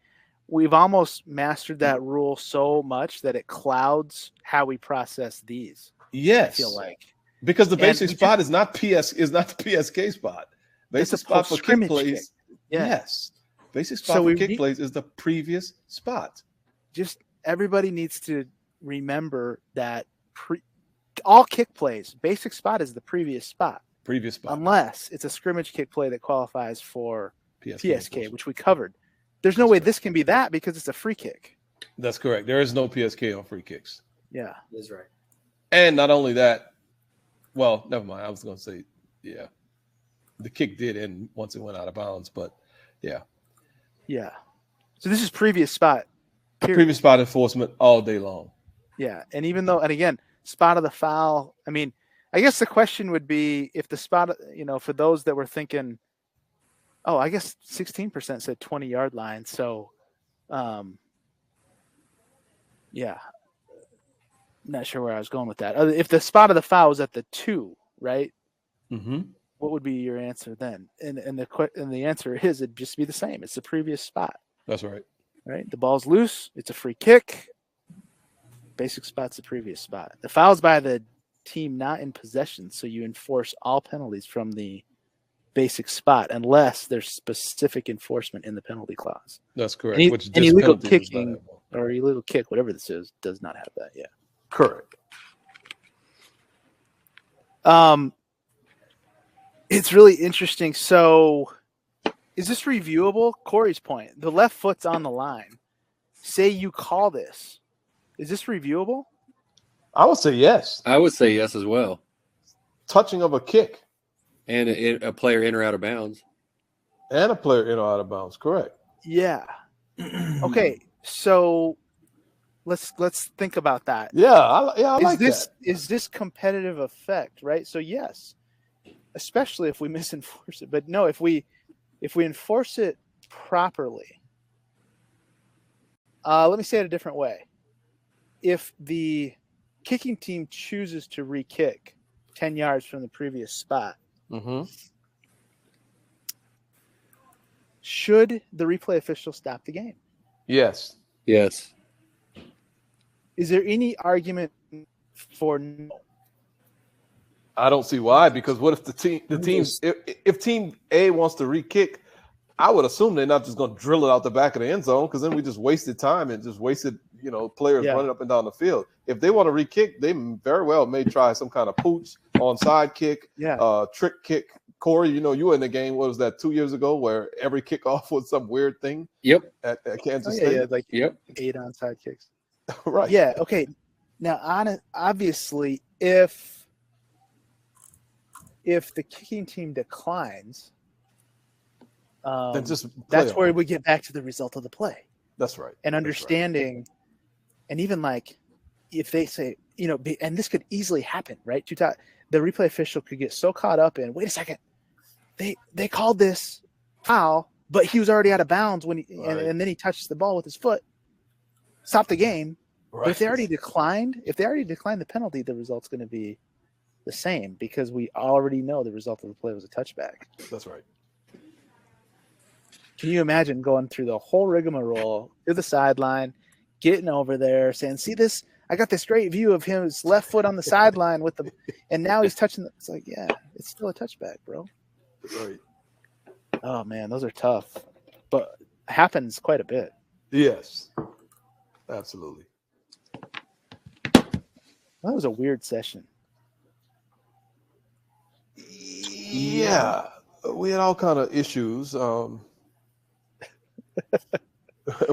we've almost mastered that rule so much that it clouds how we process these. Yes. I feel like. Because the basic spot is not the PSK spot. Basic spot for kick plays. Yeah. Yes. Basic spot for kick plays is the previous spot. Just everybody needs to remember that all kick plays, basic spot is the previous spot. Previous spot. Unless it's a scrimmage kick play that qualifies for PSK, which we covered. There's no That's way correct. this can be that because it's a free kick. That's correct. There is no PSK on free kicks. Yeah. That's right. And not only that, well, never mind. I was going to say, yeah, the kick did end once it went out of bounds, but yeah. Yeah. So this is previous spot. Period. Previous spot enforcement all day long. Yeah. And even though, and again, spot of the foul, I mean, I guess the question would be if the spot, for those that were thinking, oh, I guess 16% said 20-yard line. So, yeah. Not sure where I was going with that. If the spot of the foul was at the 2, right? Mm-hmm. What would be your answer then? And the answer is it'd just be the same. It's the previous spot. That's right. Right? The ball's loose. It's a free kick. Basic spot's the previous spot. The foul's by the team not in possession, so you enforce all penalties from the basic spot unless there's specific enforcement in the penalty clause. That's correct. Any illegal kicking or illegal kick, whatever this is, does not have that. Yeah. Correct. It's really interesting. So is this reviewable? Corey's point. The left foot's on the line. Say you call this. Is this reviewable? I would say yes. I would say yes as well. Touching of a kick. And a player in or out of bounds. And a player in or out of bounds. Correct. Yeah. Okay. So let's think about that. Yeah, I like that. Is this competitive effect, right? So yes, especially if we misenforce it. But no, if we enforce it properly, let me say it a different way. If the kicking team chooses to re-kick 10 yards from the previous spot, should the replay official stop the game? Yes. Yes. Is there any argument for no? I don't see why, because what if if team A wants to re-kick, I would assume they're not just going to drill it out the back of the end zone, because then we just wasted time and just wasted, players running up and down the field. If they want to re-kick, they very well may try some kind of pooch, onside kick, trick kick. Corey, you were in the game. What was that, 2 years ago, where every kickoff was some weird thing? Yep. At Kansas State. Yeah, like 8 onside kicks. Right. Yeah. Okay. Now, obviously, if the kicking team declines, then just that's where we get back to the result of the play. That's right. And understanding, and even like if they say, and this could easily happen, right? The replay official could get so caught up in, wait a second, they called this foul, but he was already out of bounds when and then he touches the ball with his foot. Stop the game. Right. But if they already declined the penalty, the result's going to be the same because we already know the result of the play was a touchback. That's right. Can you imagine going through the whole rigmarole to the sideline, getting over there, saying, "See this? I got this great view of his left foot on the sideline with the, and now he's touching." It's like, yeah, it's still a touchback, bro. Right. Oh man, those are tough, but happens quite a bit. Yes. Absolutely. That was a weird session. Yeah, Yeah, we had all kind of issues.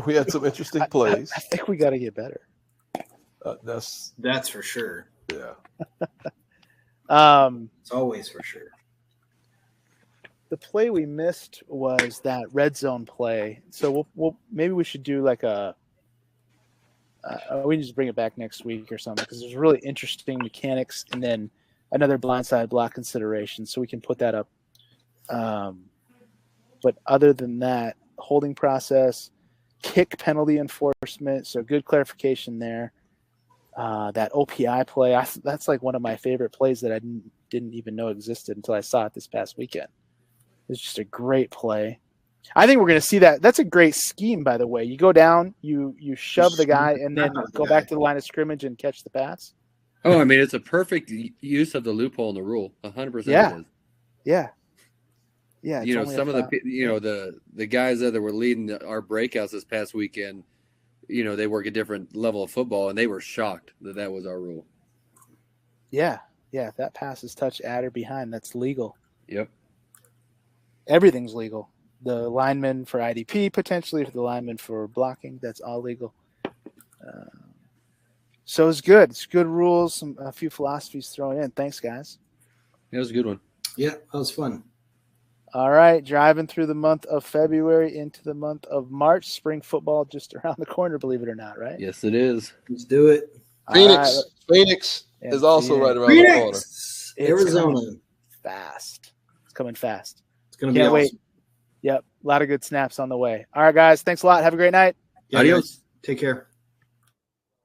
We had some interesting plays. I think we got to get better. That's for sure. Yeah. It's always for sure. The play we missed was that red zone play. So we'll maybe we should do like a. We can just bring it back next week or something because there's really interesting mechanics and then another blindside block consideration. So we can put that up. But other than that, holding process, kick penalty enforcement. So good clarification there. That OPI play, that's like one of my favorite plays that I didn't even know existed until I saw it this past weekend. It's just a great play. I think we're going to see that. That's a great scheme, by the way. You go down, you shove the guy, and then go back to the line of scrimmage and catch the pass. Oh, I mean, it's a perfect use of the loophole in the rule. 100%. Yeah. It is. Yeah. Yeah. You know, some of the guys that were leading our breakouts this past weekend, you know, they work a different level of football, and they were shocked that was our rule. Yeah. Yeah. If that pass is touch at or behind, that's legal. Yep. Everything's legal. The lineman for IDP, potentially, for the lineman for blocking, that's all legal. So it's good. It's good rules, a few philosophies thrown in. Thanks, guys. That was a good one. Yeah, that was fun. All right, driving through the month of February into the month of March. Spring football just around the corner, believe it or not, right? Yes, it is. Let's do it. Phoenix is also right around the corner. Arizona. Fast. It's coming fast. It's going to be Can't wait. awesome. Yep, a lot of good snaps on the way. All right, guys, thanks a lot. Have a great night. Yeah, Adios. guys. Take care.